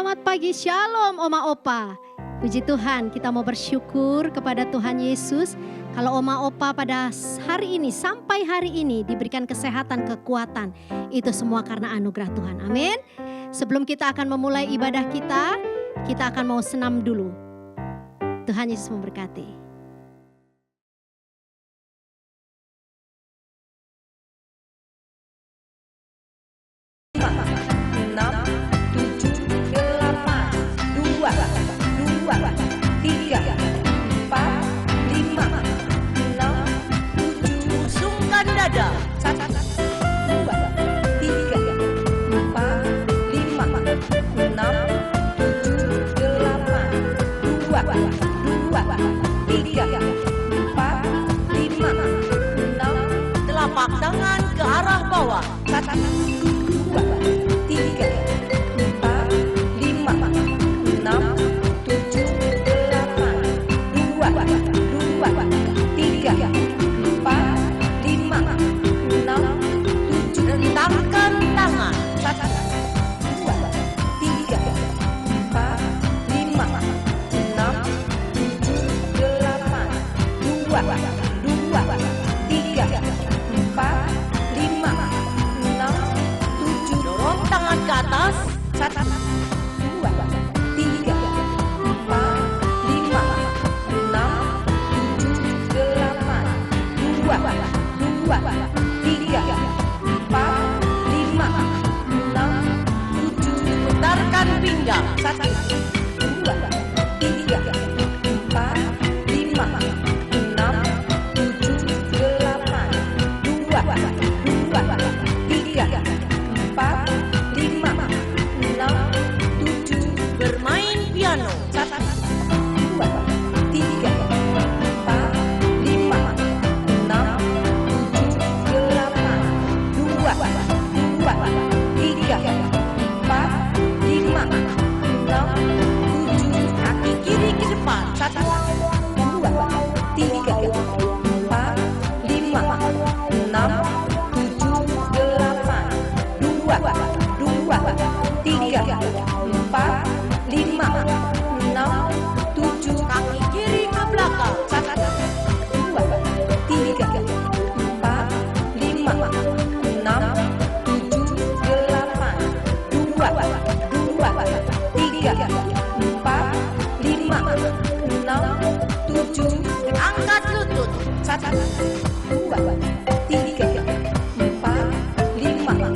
Selamat pagi, Shalom Oma Opa. Puji Tuhan, kita mau bersyukur kepada Tuhan Yesus. Kalau Oma Opa pada hari ini, sampai hari ini diberikan kesehatan, kekuatan. Itu semua karena anugerah Tuhan, amin. Sebelum kita akan memulai ibadah kita akan mau senam dulu. Tuhan Yesus memberkati. Telapak tangan ke arah bawah. 1, 2, 3, 4, 5, 6, 7, 8, 2, 3, 4, 5, 6, 7, rentangkan tangan. 1, 2, 3, 4, 5, 6, 7, 8, 2, dorong tangan ke atas. 1, 2, 3, 4, 5, 6, 7, 8, 2, 3, 4, 5, 6, 7. Putarkan pinggang. 1, 2, 3, 4, 5, 6, 7, 8, 2, 3, 4, 5, 6, 7. Bermain piano. 1, 2, 3, 4, 5, 6, 7, 8, 2, 3, 4, 5, 6, 7. Kaki kiri ke depan. 1, 2, 3, 4, 5, 6, 7, 8, 2, 3, 4, 5, 6, 7. Kaki kiri ke belakang. 1, 2, 3, 4, 5, 6, 7, 8, 2, 3, 4, 5, 6, 7. Angkat lutut. 1, 2, 3, 4, 5, 6,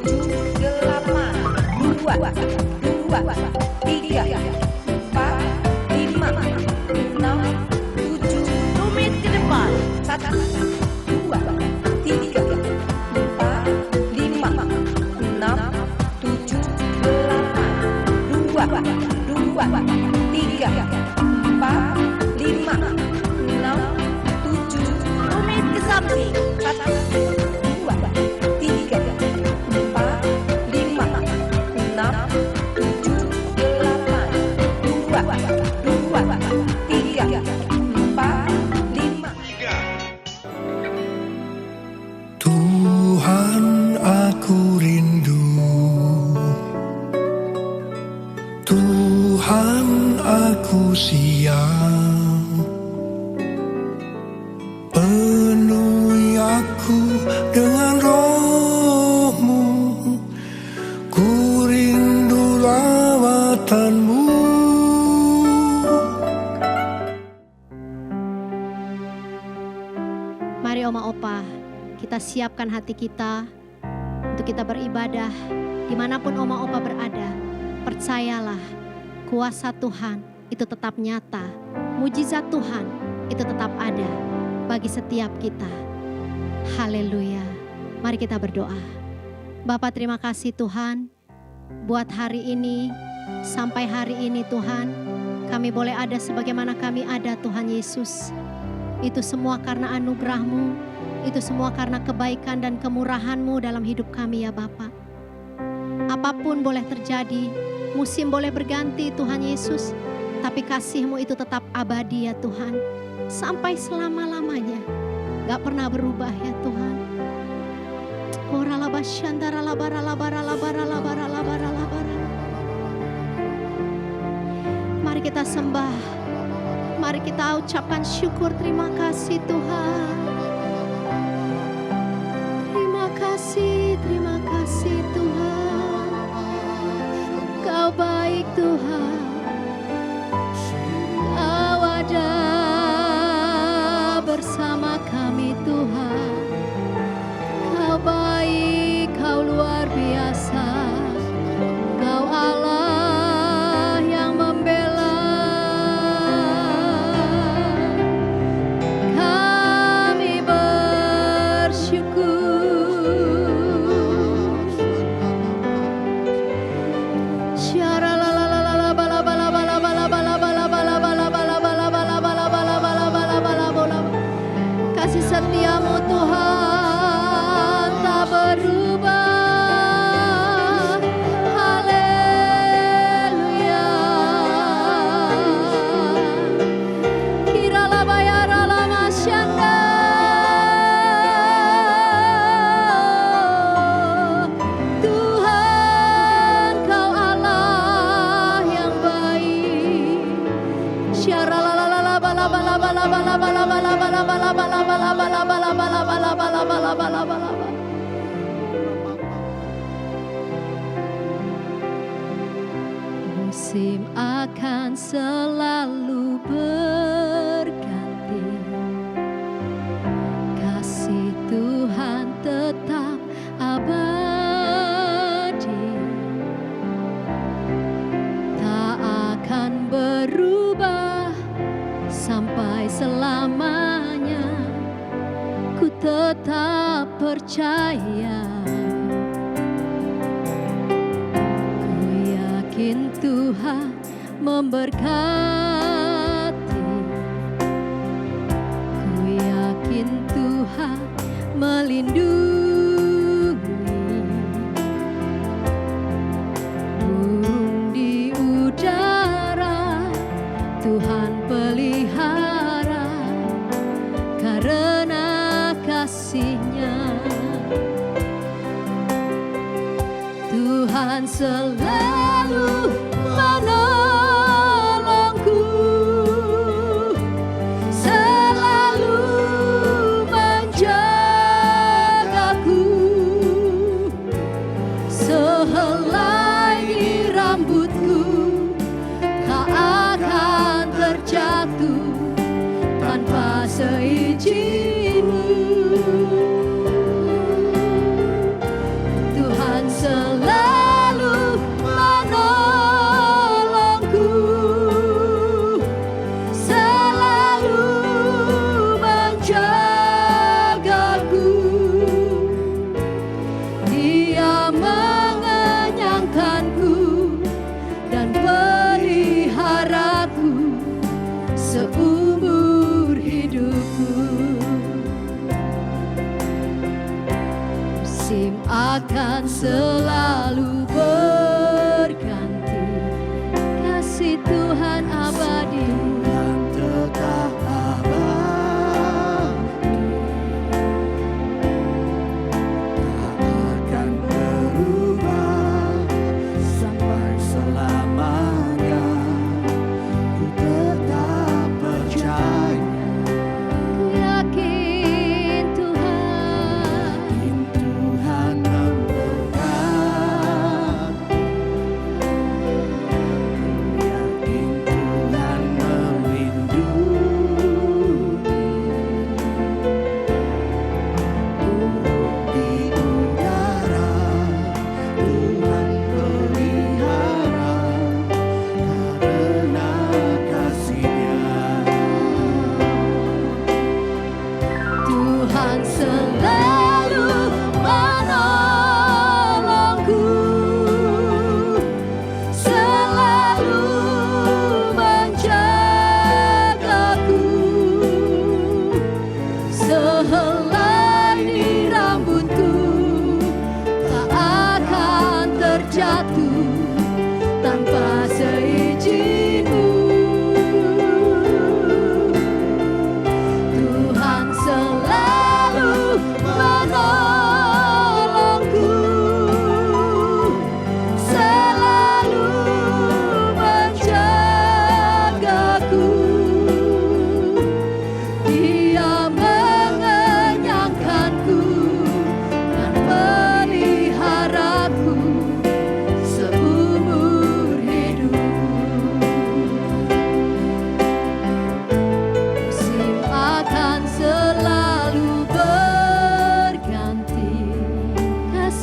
7, 8, 2, 3, 4, 5, 6, 7. Tumit ke depan. 1, 2, 3, 4, 5, 6, 7, 8, 2, 3, 4, 5, 6, 7. Tumit ke samping. 1, 2, 3, 4, 5, 6, 7, 8, 2, 3, 4, 5. Tuhan, aku rindu. Tuhan, aku siap. Penuhi aku dengan roh-Mu. Ku rindu lawatan-Mu. Mari Oma Opa, kita siapkan hati kita untuk kita beribadah. Dimanapun Oma Opa berada, percayalah kuasa Tuhan itu tetap nyata. Mujizat Tuhan itu tetap ada bagi setiap kita. Haleluya. Mari kita berdoa. Bapa, terima kasih Tuhan buat hari ini, sampai hari ini Tuhan, kami boleh ada sebagaimana kami ada Tuhan Yesus. Itu semua karena anugerah-Mu, itu semua karena kebaikan dan kemurahan-Mu dalam hidup kami ya Bapa. Apapun boleh terjadi, musim boleh berganti Tuhan Yesus, tapi kasih-Mu itu tetap abadi ya Tuhan, sampai selama-lamanya, gak pernah berubah ya Tuhan. Ora labashandara labara labara labara labara labara labara. Mari kita sembah, mari kita ucapkan syukur. Terima kasih Tuhan. Terima kasih Tuhan. Kau baik Tuhan. Kau ada bersama kami Tuhan. Kau baik, Kau luar biasa. Kau Allah yang membela. Kami bersyukur. Kasih setiamu Tuhan tak berubah. Haleluya. Kirala bayarala masyanda. Tuhan Kau Allah yang baik. Syaralalalala bala bala bala bala bala bala bala bala bala bala bala bala bala bala bala bala bala bala. Musim akan selalu berganti, kasih Tuhan tetap abadi, tak akan berubah sampai selamanya. Ku tetap percaya, ku yakin Tuhan memberkati, ku yakin Tuhan melindungi. Burung di udara Tuhan pelihara, karena kasih-Nya Tuhan selalu menolongku, selalu menjagaku. Sehelai rambutku tak akan terjatuh tanpa seizin-Mu. Tuhan selalu menolongku, selalu menjagaku. Dia mengenyangkanku dan peliharaku seumur hidupku. Musim akan selalu berganti, kasih Tuhan abadi. Tuhan tetap abadi, tak akan berubah sampai selamanya. Ku tetap percaya, Ku yakin Tuhan Tuhan memberkati,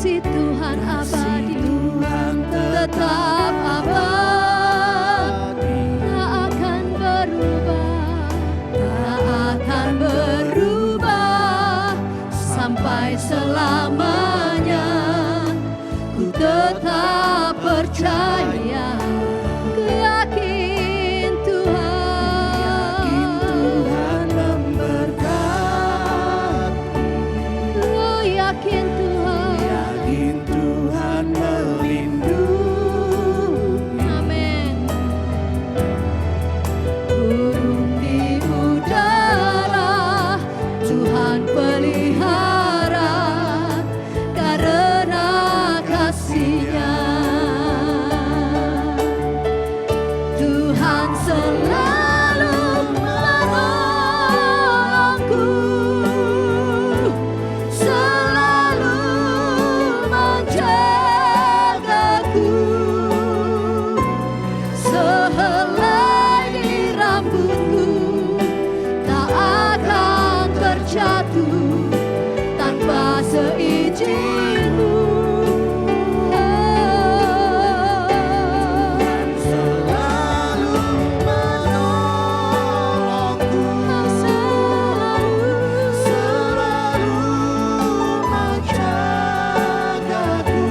kasih Tuhan abadi, Tuhan tetap abadi, tak akan berubah, tak akan berubah sampai selamanya. Ku tetap percaya, ku yakin Tuhan, Tuhan memberkati, ku yakin Tuhan. yakin Tuhan melindungi. Amin. Burung di udara Tuhan pelihara karena kasih-Nya. Tuhan selalu menolongku, selalu menjagaku. Sehelai di rambutku tak akan terjatuh tanpa seizin-Mu. Selalu menolongku, selalu menjagaku.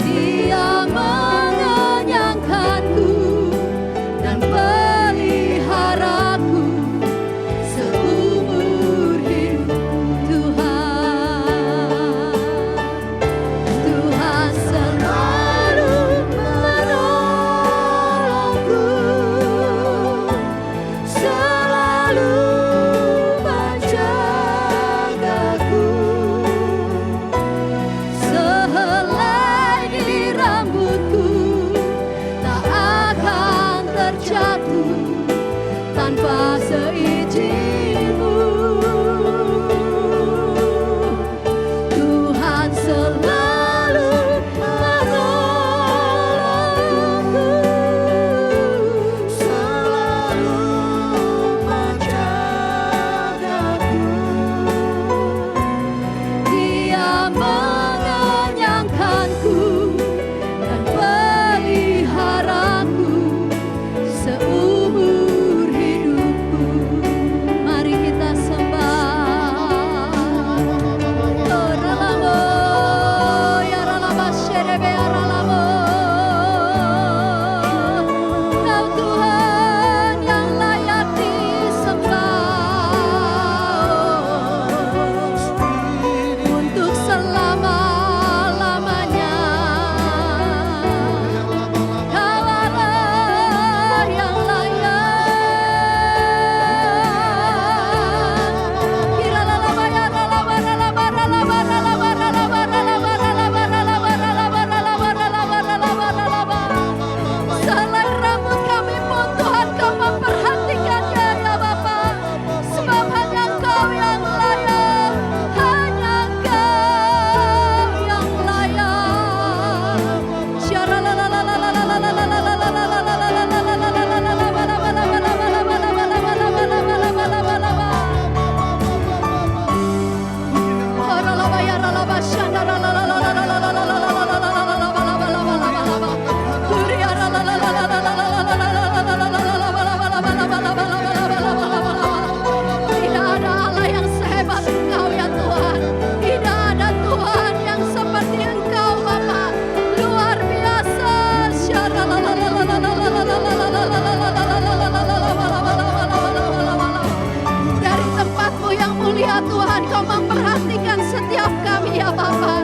Dia mengenyangkanku dan peliharaku seumur hidup. Tuhan selalu menolongku, selalu menjagaku. Sehelai di rambutku tak akan terjatuh tanpa seizin-Mu. Tuhan selalu menolongku, Selalu menjagaku. Dia mengenyangkanku dan peliharaku seumur hidupku. Mari kita sembah. Oh, ralamo, ya ralama, sherebe, ya ralamo. Kau Tuhan yang layak disembah untuk selama-lamanya. Kau Allah yang layak. Kiralalaba ya ralaba ralaba ralaba ralaba ralaba ralaba ralaba ralaba ralaba ralaba ralaba ralaba ralaba. Selai rambut kami pun Tuhan Kau memperhatikannya ya Bapa, sebab hanya Engkau yang layak, hanya Engkau yang layak. Tidak ada Allah yang sehebat Engkau ya Tuhan. Tidak ada Tuhan yang seperti Engkau Bapa. Luar biasa. Dari tempat-Mu yang mulia Tuhan, Kau memperhatikan setiap kami ya Bapa.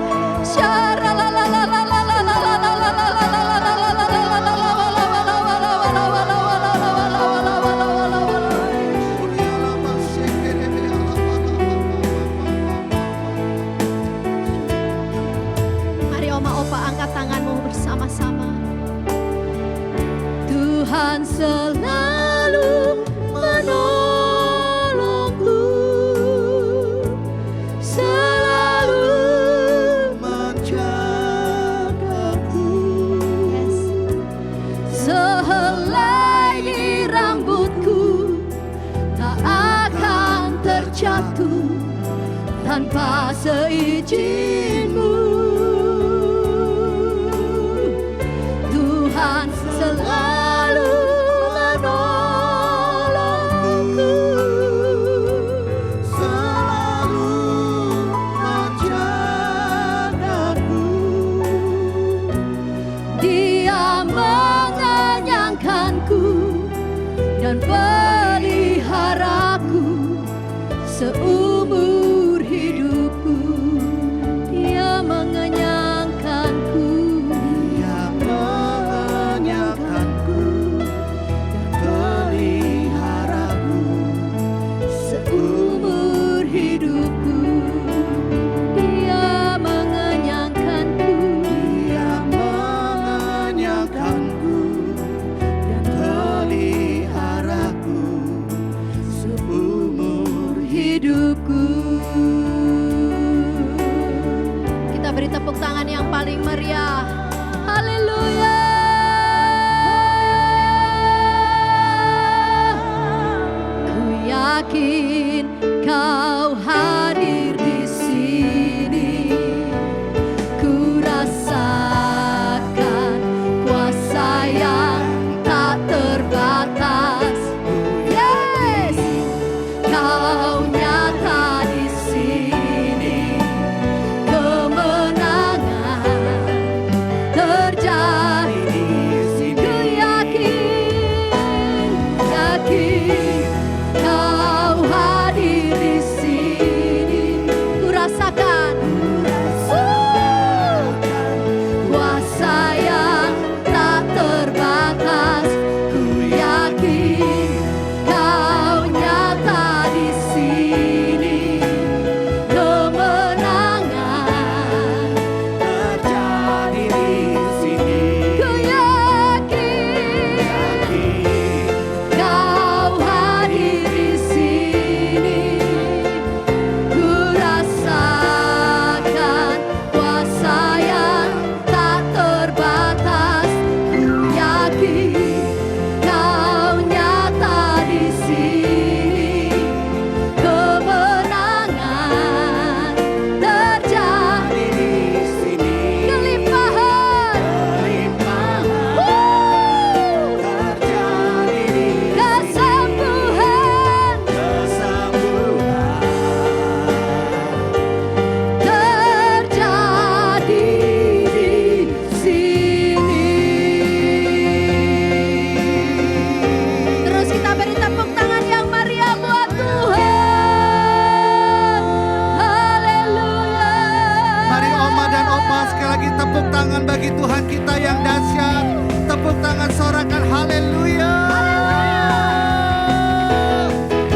Mari Oma Opa angkat tanganmu bersama-sama. Tuhan selalu menolongku, selalu Menjagaku. sehelai di rambutku tak akan terjatuh tanpa seizin beri tepuk tangan yang paling meriah. Haleluya. Ku yakin Kau hadir di sini. Ku rasakan kuasa yang tak terbatas. Yes, Kau nyata di sini. Kemenangan terjadi di sini. Ku yakin Kau hadir di sini. Ku rasakan kuasa yang tak terbatas. Ku yakin Kau nyata di sini. Kemenangan terjadi di sini. ku yakin Kau hadir di sini. Ku rasakan kuasa yang tak terbatas. Ku yakin Kau nyata di sini. Kemenangan terjadi Di sini. kelimpahan. Terjadi di Kesembuhan kesembuhan. terjadi di sini. Terus kita beri tepuk tangan yang meriah buat Tuhan. Haleluya. Mari Oma dan Opa sekali lagi tepuk tangan bagi Tuhan kita yang dahsyat. Tepuk tangan sorakan haleluya.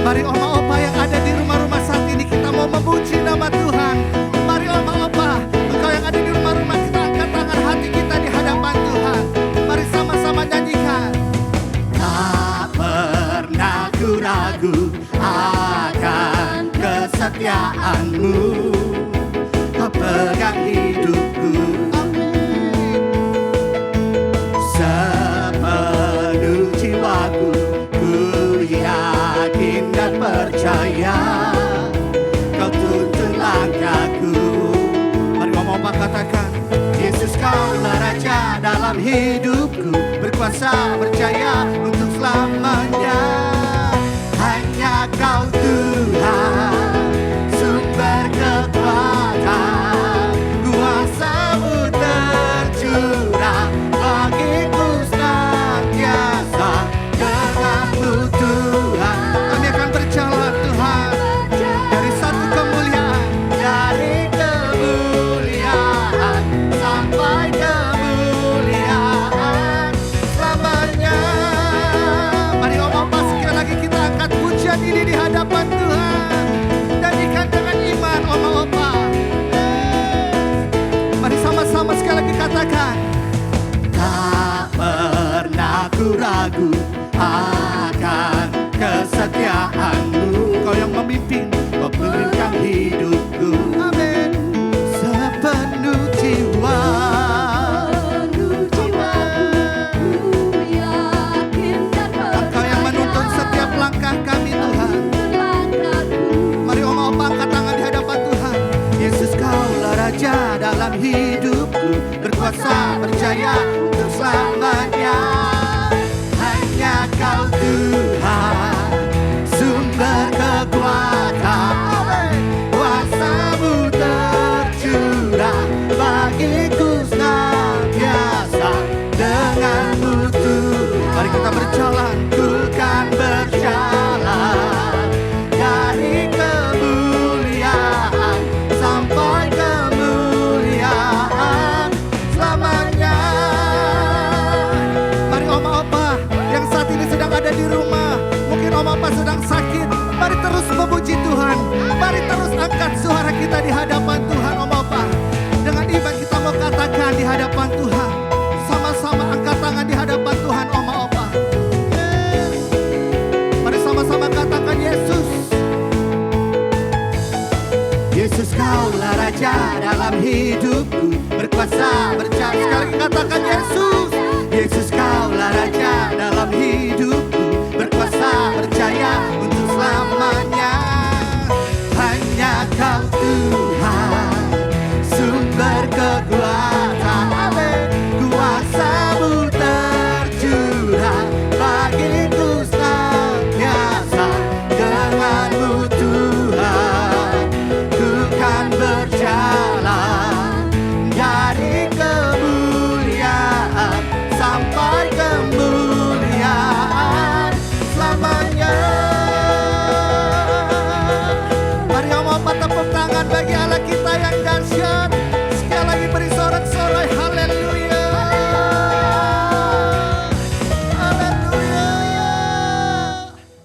Mari Oma Opa yang ada di rumah-rumah saat ini, kita mau memuji nama Tuhan. Mari Oma Opa, engkau yang ada di rumah-rumah, kita angkat tangan hati kita di hadapan Tuhan. Mari sama-sama nyanyikan. Tak pernah ku ragu akan kesetiaan-Mu. Kau pegang hidupku. Sepenuh jiwaku, ku yakin dan percaya Kau tuntun langkahku. Mari ngomong apa katakan, Yesus Kaulah Raja dalam hidupku, berkuasa berjaya untuk selamanya. Hanya Kau Tuhan, sumber kekuatan, kuasa-Mu tercurah bagiku senantiasa. Dengan-Mu Tuhan, kami akan berjalan Tuhan, dari satu kemuliaan, dari kemuliaan sampai kemuliaan selamanya. Mari ngomong pas sekali lagi kita angkat pujian ini di hadapan Tuhan. Nyanyikan dengan iman Oma Opa. Mari sama-sama sekali lagi katakan, tak pernah ku ragu akan kesetiaan-Mu. Kau yang memimpin, Kau pegang hidupku. Amin. Sepenuh jiwa, Ku yakin dan Engkau yang menuntun setiap langkah kami Tuhan. Mari Oma Opa angkat tangan di hadapan Tuhan. Yesus Kaulah Raja dalam hidupku, berkuasa berjaya untuk selamanya. Hanya Kau Tuhan, sumber kekuatan, kuasa-Mu tercurah bagiku senantiasa. Dengan-Mu Tuhan, mari kita berjalan, ku kan berjalan dari kemuliaan sampai kemuliaan selamanya. Mari Oma Opa yang saat ini sedang ada di rumah, dalam hidupku, berkuasa berjaya. Sekali katakan Yesus, Yesus kaulah Raja dalam hidupku, berkuasa berjaya untuk selamanya. Hanya Kau Tuhan, sumber kekuatan, kuasa-Mu tercurah bagiku senantiasa. Denganmu Tuhan, ku kan berjalan dari kemuliaan sampai kemuliaan selamanya. Mari Opa tepuk tangan bagi Allah kita yang dahsyat. Sekali lagi beri sorak-sorai haleluya. Haleluya.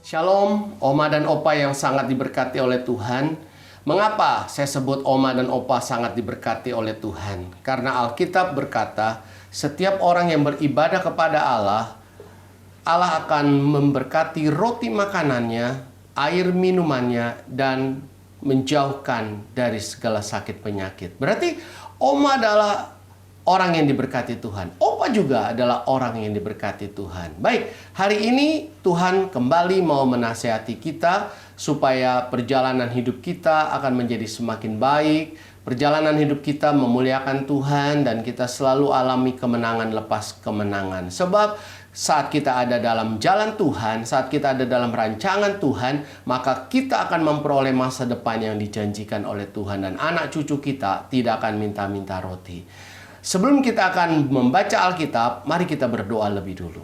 Shalom, Oma dan Opa yang sangat diberkati oleh Tuhan. Mengapa saya sebut Oma dan Opa sangat diberkati oleh Tuhan? Karena Alkitab berkata, setiap orang yang beribadah kepada Allah, Allah akan memberkati roti makanannya, air minumannya, dan menjauhkan dari segala sakit penyakit. Berarti Oma adalah orang yang diberkati Tuhan. Opa juga adalah orang yang diberkati Tuhan. Baik, hari ini Tuhan kembali mau menasihati kita supaya perjalanan hidup kita akan menjadi semakin baik. Perjalanan hidup kita memuliakan Tuhan dan kita selalu alami kemenangan lepas kemenangan. Sebab saat kita ada dalam jalan Tuhan, saat kita ada dalam rancangan Tuhan, maka kita akan memperoleh masa depan yang dijanjikan oleh Tuhan. Dan anak cucu kita tidak akan minta-minta roti. Sebelum kita akan membaca Alkitab, mari kita berdoa lebih dulu.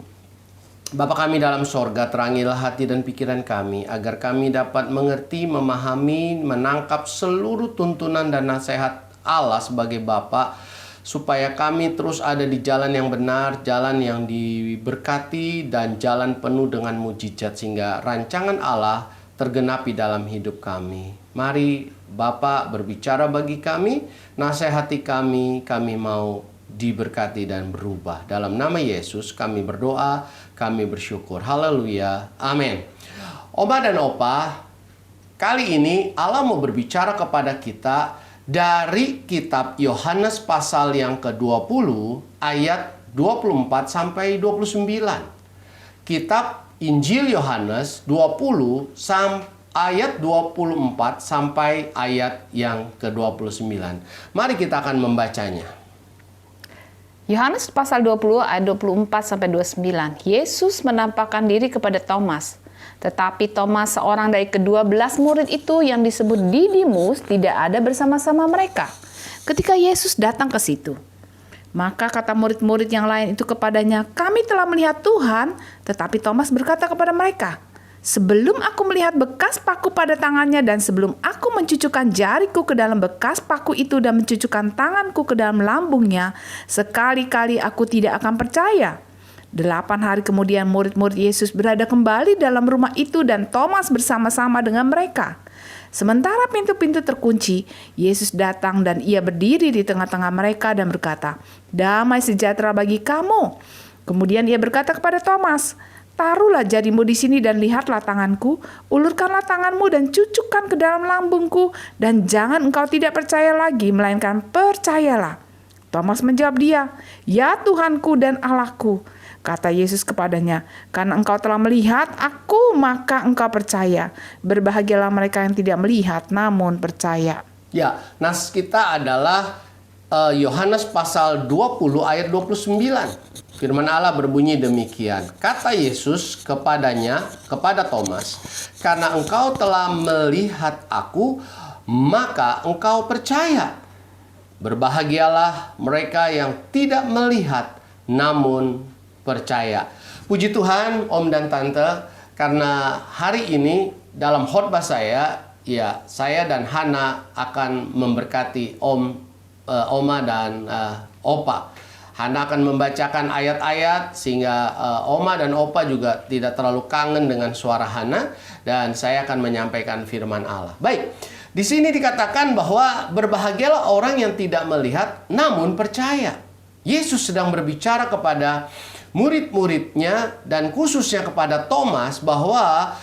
Bapa kami dalam sorga, terangilah hati dan pikiran kami, agar kami dapat mengerti, memahami, menangkap seluruh tuntunan dan nasihat Allah sebagai Bapa, supaya kami terus ada di jalan yang benar, jalan yang diberkati, dan jalan penuh dengan mujizat, sehingga rancangan Allah tergenapi dalam hidup kami. Mari Bapa berbicara bagi kami, nasihati kami mau diberkati dan berubah. Dalam nama Yesus kami berdoa, kami bersyukur. Haleluya. Amin. Oma dan Opa, kali ini Allah mau berbicara kepada kita dari kitab Yohanes pasal yang ke-20 ayat 24 sampai 29. Kitab Injil Yohanes 20 ayat 24 sampai ayat yang ke-29. Mari kita akan membacanya. Yohanes pasal 20 ayat 24 sampai 29. Yesus menampakkan diri kepada Thomas. Tetapi Thomas, seorang dari ke-12 murid itu yang disebut Didimus, tidak ada bersama-sama mereka ketika Yesus datang ke situ. Maka kata murid-murid yang lain itu kepadanya, "Kami telah melihat Tuhan." Tetapi Thomas berkata kepada mereka, "Sebelum aku melihat bekas paku pada tangannya dan sebelum aku mencucukkan jariku ke dalam bekas paku itu dan mencucukkan tanganku ke dalam lambungnya, sekali-kali aku tidak akan percaya." 8 hari kemudian murid-murid Yesus berada kembali dalam rumah itu dan Thomas bersama-sama dengan mereka. Sementara pintu-pintu terkunci, Yesus datang dan ia berdiri di tengah-tengah mereka dan berkata, "Damai sejahtera bagi kamu." Kemudian ia berkata kepada Thomas, "Taruhlah jarimu di sini dan lihatlah tanganku, ulurkanlah tanganmu dan cucukkan ke dalam lambungku, dan jangan engkau tidak percaya lagi, melainkan percayalah." Thomas menjawab dia, "Ya Tuhanku dan Allahku." Kata Yesus kepadanya, "Karena engkau telah melihat aku, maka engkau percaya. Berbahagialah mereka yang tidak melihat, namun percaya." Ya, nas kita adalah Yohanes pasal 20 ayat 29. Firman Allah berbunyi demikian. Kata Yesus kepadanya, kepada Thomas, "Karena engkau telah melihat aku, maka engkau percaya. Berbahagialah mereka yang tidak melihat, namun percaya." Puji Tuhan, Om dan Tante, karena hari ini dalam khotbah saya, ya, saya dan Hana akan memberkati Oma dan Opa. Hana akan membacakan ayat-ayat sehingga Oma dan Opa juga tidak terlalu kangen dengan suara Hana, dan saya akan menyampaikan firman Allah. Baik, di sini dikatakan bahwa berbahagialah orang yang tidak melihat namun percaya. Yesus sedang berbicara kepada murid-muridnya dan khususnya kepada Thomas bahwa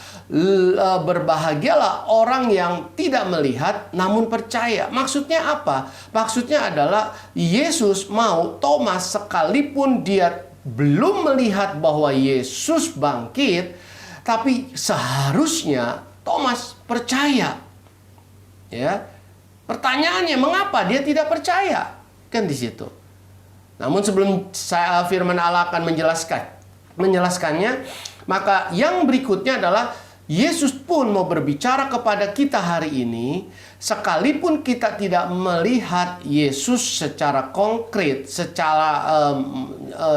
berbahagialah orang yang tidak melihat namun percaya. Maksudnya apa? Maksudnya adalah Yesus mau Thomas sekalipun dia belum melihat bahwa Yesus bangkit, tapi seharusnya Thomas percaya. Ya. Pertanyaannya, mengapa dia tidak percaya? Kan di situ. Namun sebelum firman Allah akan menjelaskannya, maka yang berikutnya adalah Yesus pun mau berbicara kepada kita hari ini, sekalipun kita tidak melihat Yesus secara konkret, secara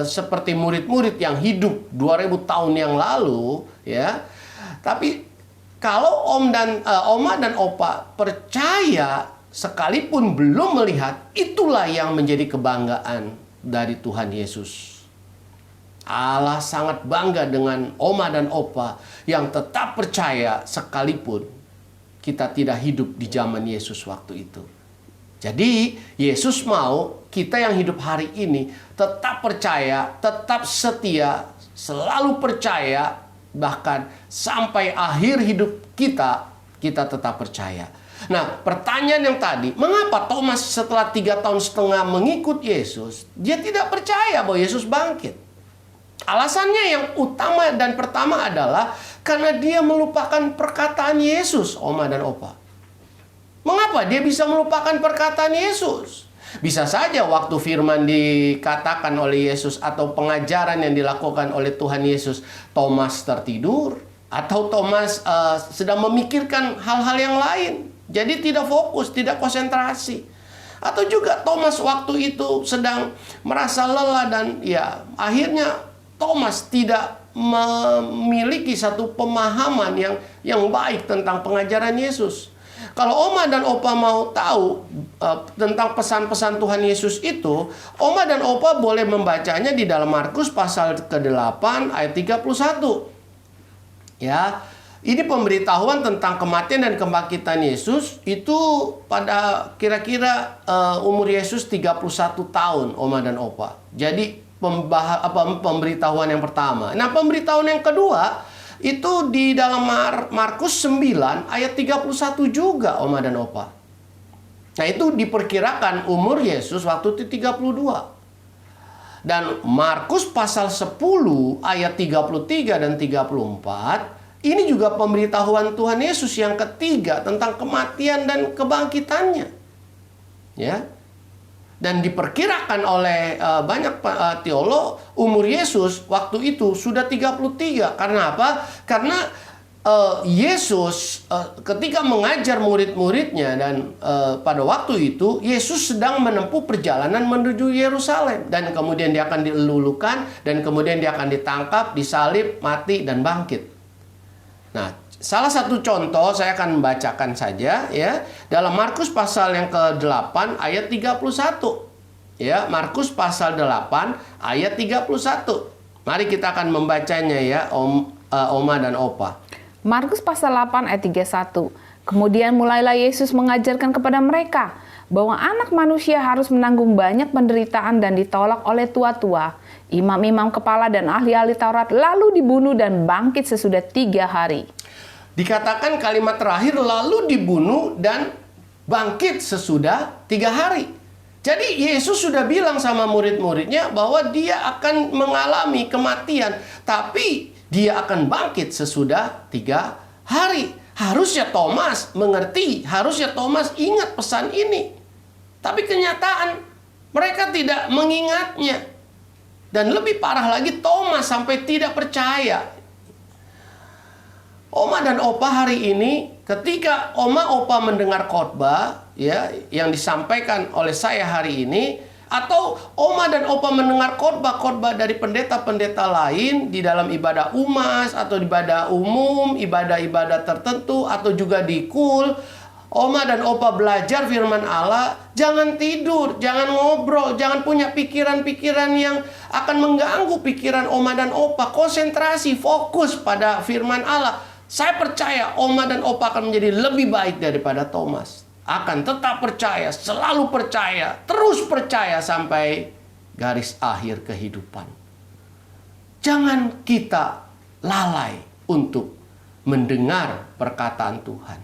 seperti murid-murid yang hidup 2000 tahun yang lalu, ya. Tapi kalau oma dan opa percaya sekalipun belum melihat, itulah yang menjadi kebanggaan dari Tuhan Yesus. Allah sangat bangga dengan oma dan opa yang tetap percaya sekalipun kita tidak hidup di zaman Yesus waktu itu. Jadi Yesus mau kita yang hidup hari ini tetap percaya, tetap setia, selalu percaya, bahkan sampai akhir hidup kita tetap percaya. Nah, pertanyaan yang tadi, mengapa Thomas setelah 3,5 tahun mengikut Yesus, dia tidak percaya bahwa Yesus bangkit? Alasannya yang utama dan pertama adalah karena dia melupakan perkataan Yesus, oma dan opa. Mengapa dia bisa melupakan perkataan Yesus? Bisa saja waktu firman dikatakan oleh Yesus atau pengajaran yang dilakukan oleh Tuhan Yesus, Thomas tertidur, atau Thomas sedang memikirkan hal-hal yang lain. Jadi tidak fokus, tidak konsentrasi. Atau juga Thomas waktu itu sedang merasa lelah dan ya akhirnya Thomas tidak memiliki satu pemahaman yang baik tentang pengajaran Yesus. Kalau oma dan opa mau tahu tentang pesan-pesan Tuhan Yesus itu, oma dan opa boleh membacanya di dalam Markus pasal ke-8 ayat 31. Ya, ini pemberitahuan tentang kematian dan kebangkitan Yesus itu pada kira-kira umur Yesus 31 tahun, oma dan opa. Jadi pemberitahuan yang pertama. Nah, pemberitahuan yang kedua itu di dalam Markus 9 ayat 31 juga, oma dan opa. Nah, itu diperkirakan umur Yesus waktu itu 32. Dan Markus pasal 10 ayat 33 dan 34, ini juga pemberitahuan Tuhan Yesus yang ketiga tentang kematian dan kebangkitannya. Ya. Dan diperkirakan oleh banyak teolog umur Yesus waktu itu sudah 33. Karena apa? Karena Yesus ketika mengajar murid-muridnya dan pada waktu itu Yesus sedang menempuh perjalanan menuju Yerusalem. Dan kemudian dia akan dilulukan dan kemudian dia akan ditangkap, disalib, mati, dan bangkit. Nah, salah satu contoh saya akan membacakan saja ya dalam Markus pasal yang ke-8 ayat 31. Ya, Markus pasal 8 ayat 31. Mari kita akan membacanya ya, oma dan opa. Markus pasal 8 ayat 31. Kemudian mulailah Yesus mengajarkan kepada mereka bahwa anak manusia harus menanggung banyak penderitaan dan ditolak oleh tua-tua, imam-imam kepala dan ahli-ahli Taurat, lalu dibunuh dan bangkit sesudah 3 hari. Dikatakan kalimat terakhir lalu dibunuh dan bangkit sesudah 3 hari. Jadi Yesus sudah bilang sama murid-muridnya bahwa dia akan mengalami kematian, tapi dia akan bangkit sesudah 3 hari. Harusnya Thomas mengerti, harusnya Thomas ingat pesan ini. Tapi kenyataan mereka tidak mengingatnya. Dan lebih parah lagi, Thomas sampai tidak percaya. Oma dan opa hari ini, ketika oma opa mendengar khotbah ya yang disampaikan oleh saya hari ini, atau oma dan opa mendengar khotbah dari pendeta-pendeta lain di dalam ibadah umas atau ibadah umum, ibadah-ibadah tertentu, atau juga di kul, oma dan opa belajar firman Allah, jangan tidur, jangan ngobrol, jangan punya pikiran-pikiran yang akan mengganggu pikiran oma dan opa. Konsentrasi, fokus pada firman Allah. Saya percaya oma dan opa akan menjadi lebih baik daripada Thomas. Akan tetap percaya, selalu percaya, terus percaya sampai garis akhir kehidupan. Jangan kita lalai untuk mendengar perkataan Tuhan.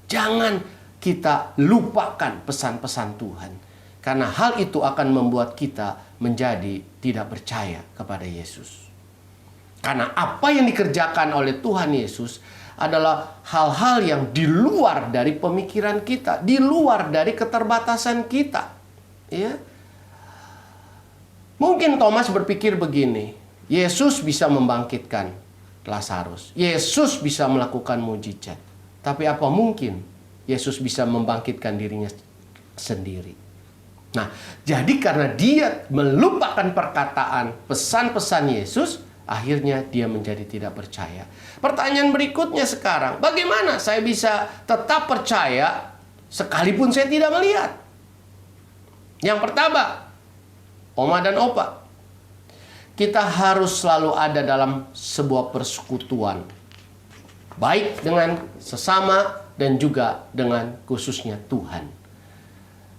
Jangan kita lupakan pesan-pesan Tuhan. Karena hal itu akan membuat kita menjadi tidak percaya kepada Yesus. Karena apa yang dikerjakan oleh Tuhan Yesus adalah hal-hal yang di luar dari pemikiran kita, di luar dari keterbatasan kita. Ya. Mungkin Thomas berpikir begini, Yesus bisa membangkitkan Lazarus. Yesus bisa melakukan mujizat. Tapi apa mungkin Yesus bisa membangkitkan dirinya sendiri? Nah, jadi karena dia melupakan perkataan pesan-pesan Yesus, akhirnya dia menjadi tidak percaya. Pertanyaan berikutnya sekarang, bagaimana saya bisa tetap percaya sekalipun saya tidak melihat? Yang pertama, Oma dan Opa, kita harus selalu ada dalam sebuah persekutuan. Baik dengan sesama dan juga dengan khususnya Tuhan.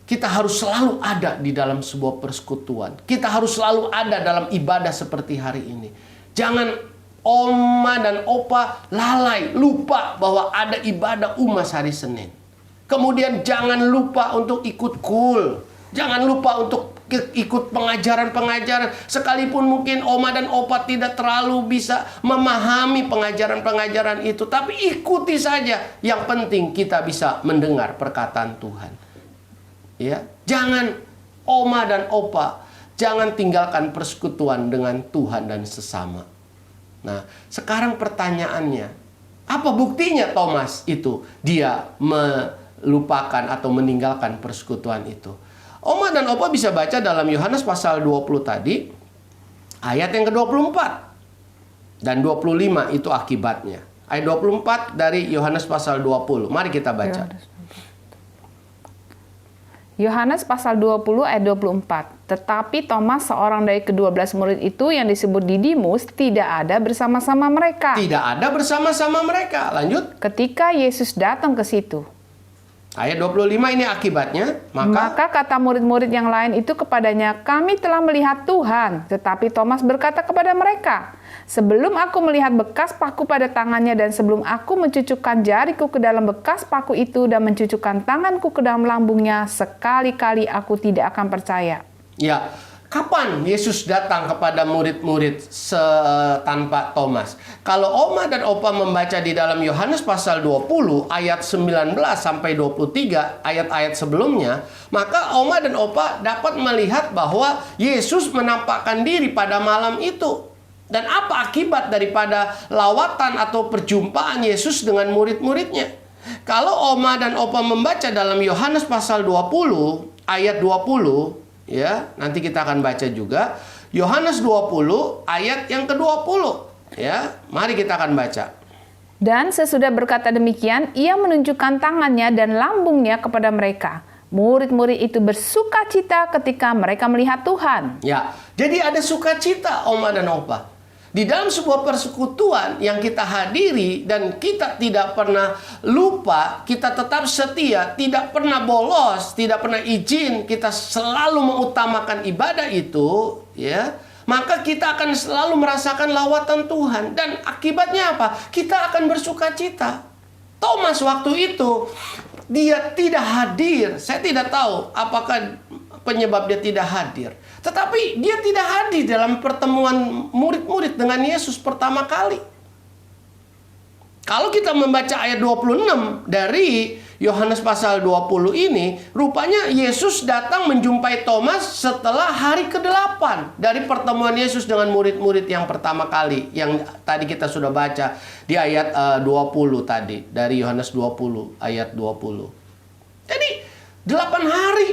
Kita harus selalu ada di dalam sebuah persekutuan. Kita harus selalu ada dalam ibadah seperti hari ini. Jangan Oma dan Opa lalai, lupa bahwa ada ibadah Umas hari Senin. Kemudian jangan lupa untuk ikut KUL. Jangan lupa untuk ikut pengajaran-pengajaran. Sekalipun mungkin Oma dan Opa tidak terlalu bisa memahami pengajaran-pengajaran itu, tapi ikuti saja. Yang penting kita bisa mendengar perkataan Tuhan. Ya, jangan Oma dan Opa, jangan tinggalkan persekutuan dengan Tuhan dan sesama. Nah, sekarang pertanyaannya, apa buktinya Thomas itu dia melupakan atau meninggalkan persekutuan itu? Oma dan Opa bisa baca dalam Yohanes pasal 20 tadi, ayat yang ke-24 dan 25 itu akibatnya. Ayat 24 dari Yohanes pasal 20. Mari kita baca. Yohanes pasal 20 ayat 24. Tetapi Thomas, seorang dari ke-12 murid itu yang disebut Didimus, tidak ada bersama-sama mereka. Tidak ada bersama-sama mereka. Lanjut. Ketika Yesus datang ke situ. Ayat 25 ini akibatnya. Maka kata murid-murid yang lain itu kepadanya, kami telah melihat Tuhan. Tetapi Thomas berkata kepada mereka, sebelum aku melihat bekas paku pada tangannya dan sebelum aku mencucukkan jariku ke dalam bekas paku itu dan mencucukkan tanganku ke dalam lambungnya, sekali-kali aku tidak akan percaya. Ya, kapan Yesus datang kepada murid-murid tanpa Thomas? Kalau Oma dan Opa membaca di dalam Yohanes pasal 20 ayat 19 sampai 23 ayat-ayat sebelumnya, maka Oma dan Opa dapat melihat bahwa Yesus menampakkan diri pada malam itu. Dan apa akibat daripada lawatan atau perjumpaan Yesus dengan murid-muridnya? Kalau Oma dan Opa membaca dalam Yohanes pasal 20 ayat 20, ya, nanti kita akan baca juga Yohanes 20 ayat yang ke-20. Ya, mari kita akan baca. Dan sesudah berkata demikian, ia menunjukkan tangannya dan lambungnya kepada mereka. Murid-murid itu bersuka cita ketika mereka melihat Tuhan. Ya, jadi ada sukacita Oma dan Opa. Di dalam sebuah persekutuan yang kita hadiri dan kita tidak pernah lupa, kita tetap setia, tidak pernah bolos, tidak pernah izin, kita selalu mengutamakan ibadah itu, ya, maka kita akan selalu merasakan lawatan Tuhan. Dan akibatnya apa? Kita akan bersuka cita. Thomas waktu itu, dia tidak hadir. Saya tidak tahu apakah penyebab dia tidak hadir. Tetapi dia tidak hadir dalam pertemuan murid-murid dengan Yesus pertama kali. Kalau kita membaca ayat 26 dari Yohanes pasal 20 ini, rupanya Yesus datang menjumpai Thomas setelah hari ke-8 dari pertemuan Yesus dengan murid-murid yang pertama kali, yang tadi kita sudah baca di ayat 20 tadi, dari Yohanes 20 ayat 20. Jadi 8 hari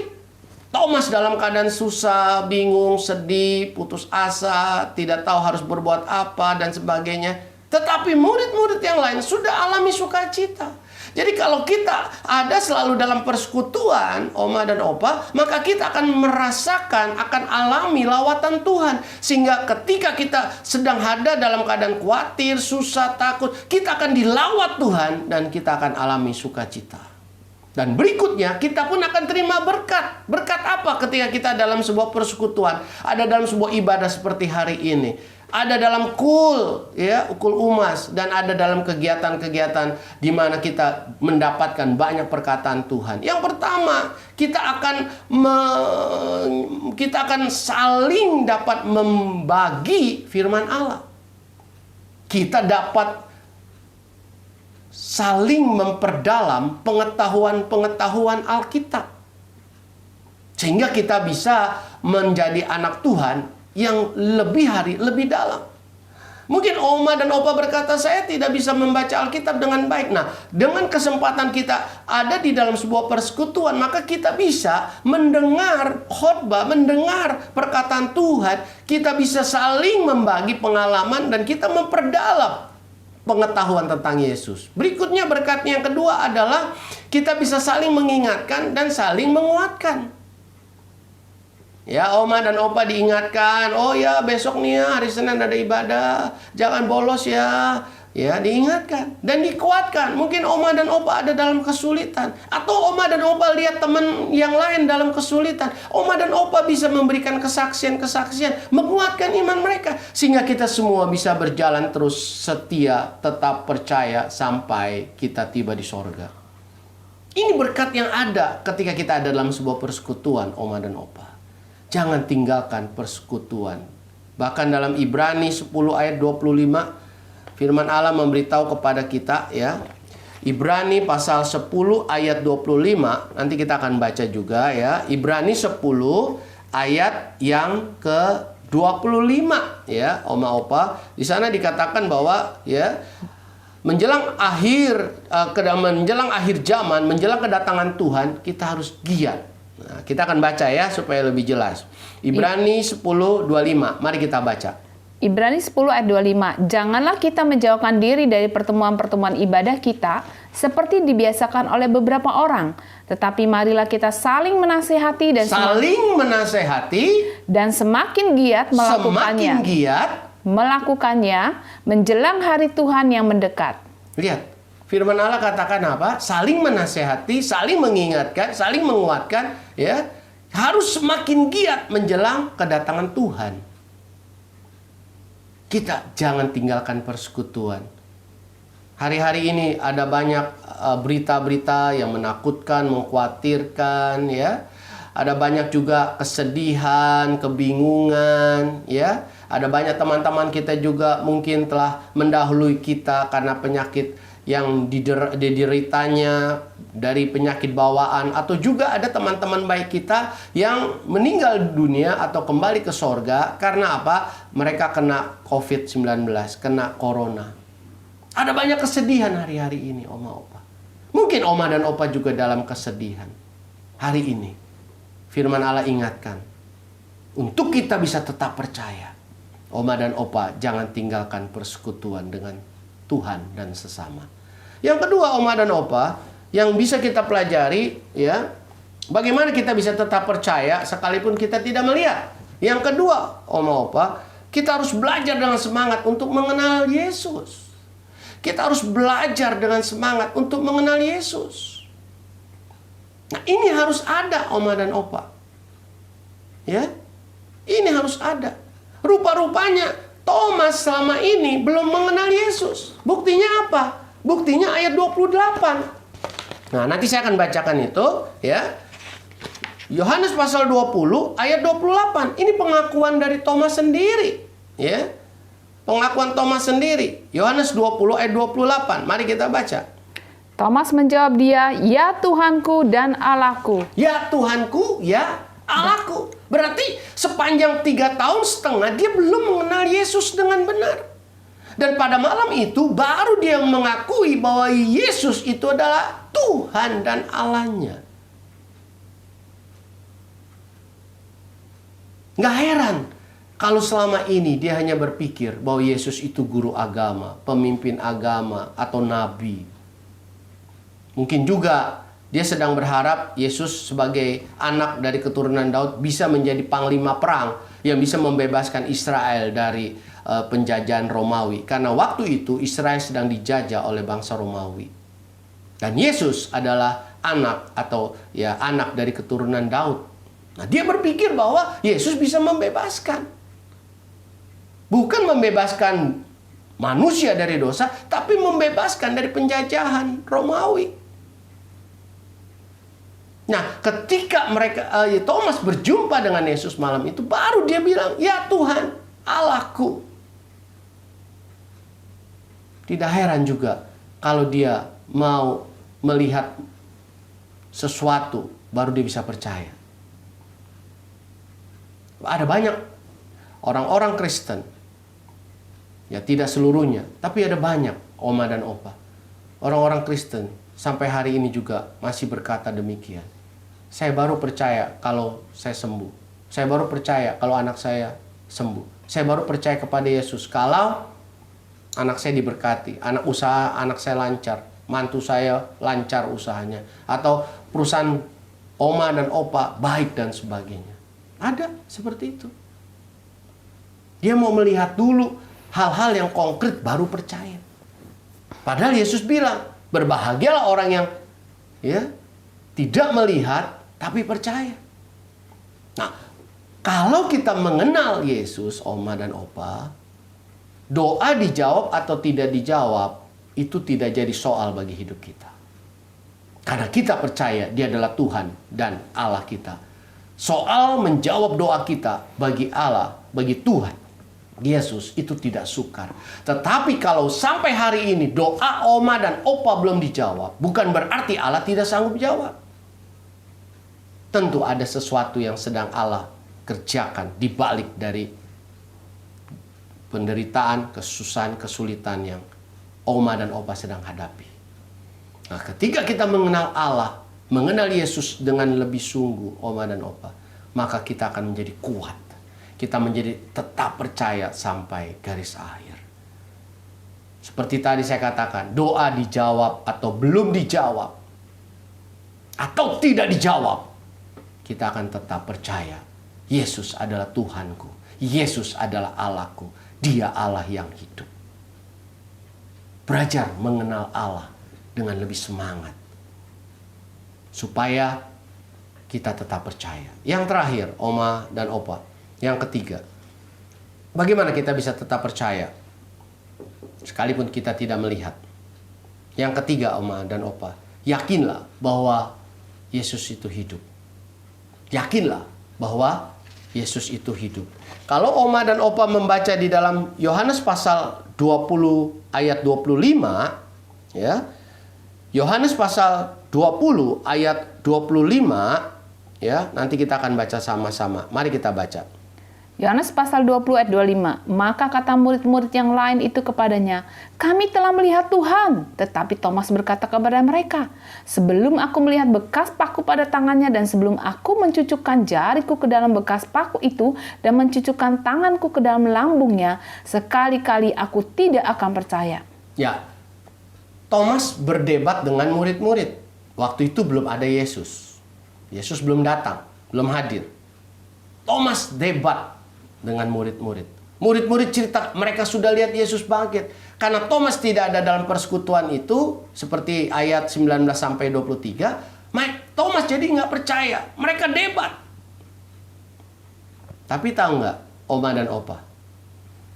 Thomas dalam keadaan susah, bingung, sedih, putus asa, tidak tahu harus berbuat apa dan sebagainya. Tetapi murid-murid yang lain sudah alami sukacita. Jadi kalau kita ada selalu dalam persekutuan, Oma dan Opa, maka kita akan merasakan, akan alami lawatan Tuhan. Sehingga ketika kita sedang ada dalam keadaan khawatir, susah, takut, kita akan dilawat Tuhan dan kita akan alami sukacita. Dan berikutnya kita pun akan terima berkat. Berkat apa ketika kita dalam sebuah persekutuan, ada dalam sebuah ibadah seperti hari ini? ada dalam kul, ya, kul umas, dan ada dalam kegiatan-kegiatan di mana kita mendapatkan banyak perkataan Tuhan. Yang pertama, kita akan saling dapat membagi firman Allah. Kita dapat saling memperdalam pengetahuan-pengetahuan Alkitab. Sehingga kita bisa menjadi anak Tuhan yang lebih dalam. Mungkin Oma dan Opa berkata, saya tidak bisa membaca Alkitab dengan baik. Nah, dengan kesempatan kita ada di dalam sebuah persekutuan, maka kita bisa mendengar khotbah, mendengar perkataan Tuhan. Kita bisa saling membagi pengalaman dan kita memperdalam pengetahuan tentang Yesus. Berikutnya, berkatnya yang kedua adalah kita bisa saling mengingatkan dan saling menguatkan. Ya, Oma dan Opa diingatkan, oh ya besok nih ya hari Senin ada ibadah, jangan bolos ya. Ya, diingatkan dan dikuatkan. Mungkin Oma dan Opa ada dalam kesulitan, atau Oma dan Opa lihat teman yang lain dalam kesulitan. Oma dan Opa bisa memberikan kesaksian-kesaksian, menguatkan iman mereka, sehingga kita semua bisa berjalan terus setia, tetap percaya sampai kita tiba di sorga. Ini berkat yang ada ketika kita ada dalam sebuah persekutuan, Oma dan Opa. Jangan tinggalkan persekutuan. Bahkan dalam Ibrani 10 ayat 25, firman Allah memberitahu kepada kita, ya. Ibrani pasal 10 ayat 25, nanti kita akan baca juga, ya. Ibrani 10 ayat yang ke-25, ya, Oma Opa. Di sana dikatakan bahwa, ya, menjelang akhir zaman, menjelang kedatangan Tuhan, kita harus giat. Nah, kita akan baca ya supaya lebih jelas. Ibrani 10:25. Mari kita baca. Ibrani 10 ayat 25. Janganlah kita menjauhkan diri dari pertemuan-pertemuan ibadah kita seperti dibiasakan oleh beberapa orang, tetapi marilah kita saling menasehati dan semakin giat melakukannya menjelang hari Tuhan yang mendekat. Lihat. Firman Allah katakan apa? Saling menasehati, saling mengingatkan, saling menguatkan, ya. Harus semakin giat menjelang kedatangan Tuhan. Kita jangan tinggalkan persekutuan. Hari-hari ini ada banyak berita-berita yang menakutkan, mengkhawatirkan, ya. Ada banyak juga kesedihan, kebingungan, ya. Ada banyak teman-teman kita juga mungkin telah mendahului kita karena penyakit yang dideritanya, dari penyakit bawaan, atau juga ada teman-teman baik kita yang meninggal dunia atau kembali ke sorga karena apa? Mereka kena COVID-19, kena corona. Ada banyak kesedihan hari-hari ini, Oma Opa. Mungkin Oma dan Opa juga dalam kesedihan. Hari ini firman Allah ingatkan, untuk kita bisa tetap percaya, Oma dan Opa jangan tinggalkan persekutuan dengan Tuhan dan sesama. Yang kedua, Oma dan Opa, yang bisa kita pelajari, ya, bagaimana kita bisa tetap percaya sekalipun kita tidak melihat. Yang kedua, Oma Opa, kita harus belajar dengan semangat untuk mengenal Yesus. Kita harus belajar dengan semangat untuk mengenal Yesus. Nah, ini harus ada, Oma dan Opa. Ya, ini harus ada. Rupa-rupanya Thomas selama ini belum mengenal Yesus. Buktinya apa? Buktinya ayat 28. Nah, nanti saya akan bacakan itu, ya. Yohanes pasal 20 ayat 28. Ini pengakuan dari Thomas sendiri, ya. Pengakuan Thomas sendiri. Yohanes 20 ayat 28. Mari kita baca. Thomas menjawab dia, "Ya Tuhanku dan Allahku." Ya Tuhanku, ya Allahku. Berarti sepanjang 3 tahun setengah dia belum mengenal Yesus dengan benar. Dan pada malam itu baru dia mengakui bahwa Yesus itu adalah Tuhan dan Allahnya. Nggak heran kalau selama ini dia hanya berpikir bahwa Yesus itu guru agama, pemimpin agama, atau nabi. Mungkin juga dia sedang berharap Yesus sebagai anak dari keturunan Daud bisa menjadi panglima perang yang bisa membebaskan Israel dari penjajahan Romawi. Karena waktu itu Israel sedang dijajah oleh bangsa Romawi. Dan Yesus adalah anak atau ya anak dari keturunan Daud. Nah, dia berpikir bahwa Yesus bisa membebaskan. Bukan membebaskan manusia dari dosa, tapi membebaskan dari penjajahan Romawi. Nah, ketika Thomas berjumpa dengan Yesus malam itu, baru dia bilang, "Ya Tuhan, Allahku." Tidak heran juga kalau dia mau melihat sesuatu, baru dia bisa percaya. Ada banyak orang-orang Kristen, ya tidak seluruhnya, tapi ada banyak oma dan opa. Orang-orang Kristen sampai hari ini juga masih berkata demikian. Saya baru percaya kalau saya sembuh. Saya baru percaya kalau anak saya sembuh. Saya baru percaya kepada Yesus kalau anak saya diberkati, usaha anak saya lancar, mantu saya lancar usahanya, atau perusahaan oma dan opa baik dan sebagainya. Ada seperti itu. Dia mau melihat dulu hal-hal yang konkret baru percaya. Padahal Yesus bilang, berbahagialah orang yang tidak melihat tapi percaya. Nah, kalau kita mengenal Yesus, oma dan opa, doa dijawab atau tidak dijawab itu tidak jadi soal bagi hidup kita. Karena kita percaya Dia adalah Tuhan dan Allah kita. Soal menjawab doa kita bagi Allah, bagi Tuhan Yesus itu tidak sukar. Tetapi kalau sampai hari ini doa oma dan opa belum dijawab, bukan berarti Allah tidak sanggup jawab. Tentu ada sesuatu yang sedang Allah kerjakan di balik dari penderitaan, kesusahan, kesulitan yang oma dan opa sedang hadapi. Nah, ketika kita mengenal Allah, mengenal Yesus dengan lebih sungguh, oma dan opa, maka kita akan menjadi kuat. Kita menjadi tetap percaya sampai garis akhir. Seperti tadi saya katakan, doa dijawab atau belum dijawab, atau tidak dijawab, kita akan tetap percaya Yesus adalah Tuhanku, Yesus adalah Allahku, Dia Allah yang hidup. Belajar mengenal Allah dengan lebih semangat, supaya kita tetap percaya. Yang terakhir, oma dan opa, yang ketiga, bagaimana kita bisa tetap percaya sekalipun kita tidak melihat? Yang ketiga, oma dan opa, yakinlah bahwa Yesus itu hidup. Yakinlah bahwa Yesus itu hidup. Kalau oma dan opa membaca di dalam Yohanes pasal 20 ayat 25, ya. Yohanes pasal 20 ayat 25, ya, nanti kita akan baca sama-sama. Mari kita baca. Yohanes pasal 20 ayat 25. Maka kata murid-murid yang lain itu kepadanya, "Kami telah melihat Tuhan." Tetapi Thomas berkata kepada mereka, "Sebelum aku melihat bekas paku pada tangannya dan sebelum aku mencucukkan jariku ke dalam bekas paku itu dan mencucukkan tanganku ke dalam lambungnya, sekali-kali aku tidak akan percaya." Ya, Thomas berdebat dengan murid-murid. Waktu itu belum ada Yesus. Yesus belum datang, belum hadir. Thomas debat dengan murid-murid. Murid-murid cerita mereka sudah lihat Yesus bangkit. Karena Thomas tidak ada dalam persekutuan itu, seperti ayat 19 sampai 23, Thomas jadi nggak percaya. Mereka debat. Tapi tahu nggak, oma dan opa?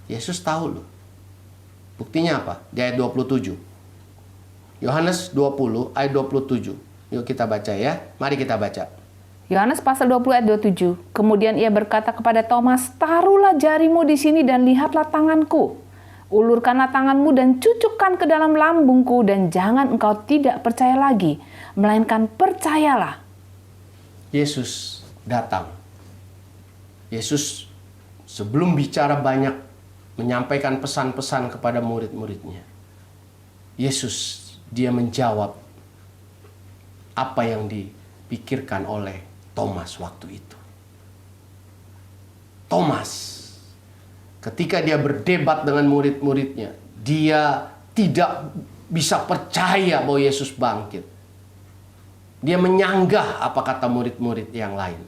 Yesus tahu loh. Buktinya apa? Di ayat 27. Yohanes 20 ayat 27. Yuk kita baca ya. Mari kita baca. Yohanes pasal 20 ayat 27. Kemudian ia berkata kepada Thomas, "Taruhlah jarimu di sini dan lihatlah tanganku. Ulurkanlah tanganmu dan cucukkan ke dalam lambungku, dan jangan engkau tidak percaya lagi, melainkan percayalah." Yesus datang. Yesus sebelum bicara banyak menyampaikan pesan-pesan kepada murid-muridnya. Yesus, dia menjawab apa yang dipikirkan oleh Thomas waktu itu. Thomas, ketika dia berdebat dengan murid-muridnya, dia tidak bisa percaya bahwa Yesus bangkit. Dia menyanggah apa kata murid-murid yang lain.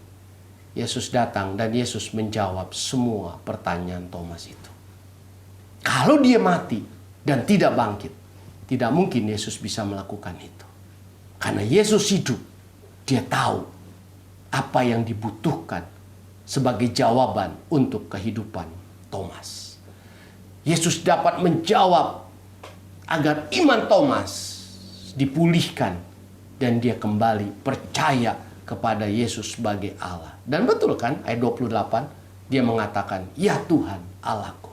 Yesus datang dan Yesus menjawab semua pertanyaan Thomas itu. Kalau dia mati dan tidak bangkit, tidak mungkin Yesus bisa melakukan itu. Karena Yesus hidup, dia tahu apa yang dibutuhkan sebagai jawaban untuk kehidupan Thomas. Yesus dapat menjawab agar iman Thomas dipulihkan dan dia kembali percaya kepada Yesus sebagai Allah. Dan betul kan ayat 28 dia mengatakan, "Ya Tuhan Allahku."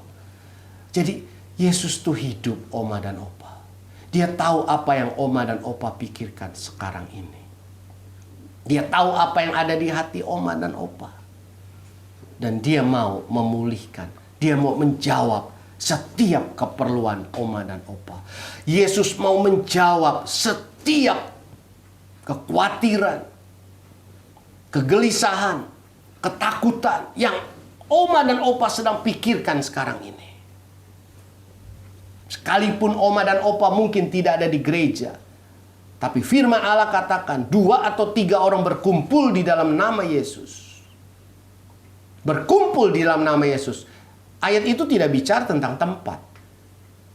Jadi Yesus tuh hidup, Oma dan Opa. Dia tahu apa yang Oma dan Opa pikirkan sekarang ini. Dia tahu apa yang ada di hati Oma dan Opa. Dan dia mau memulihkan, dia mau menjawab setiap keperluan Oma dan Opa. Yesus mau menjawab setiap kekhawatiran, kegelisahan, ketakutan yang Oma dan Opa sedang pikirkan sekarang ini. Sekalipun Oma dan Opa mungkin tidak ada di gereja, tapi firman Allah katakan 2 atau 3 orang berkumpul di dalam nama Yesus. Berkumpul di dalam nama Yesus. Ayat itu tidak bicara tentang tempat.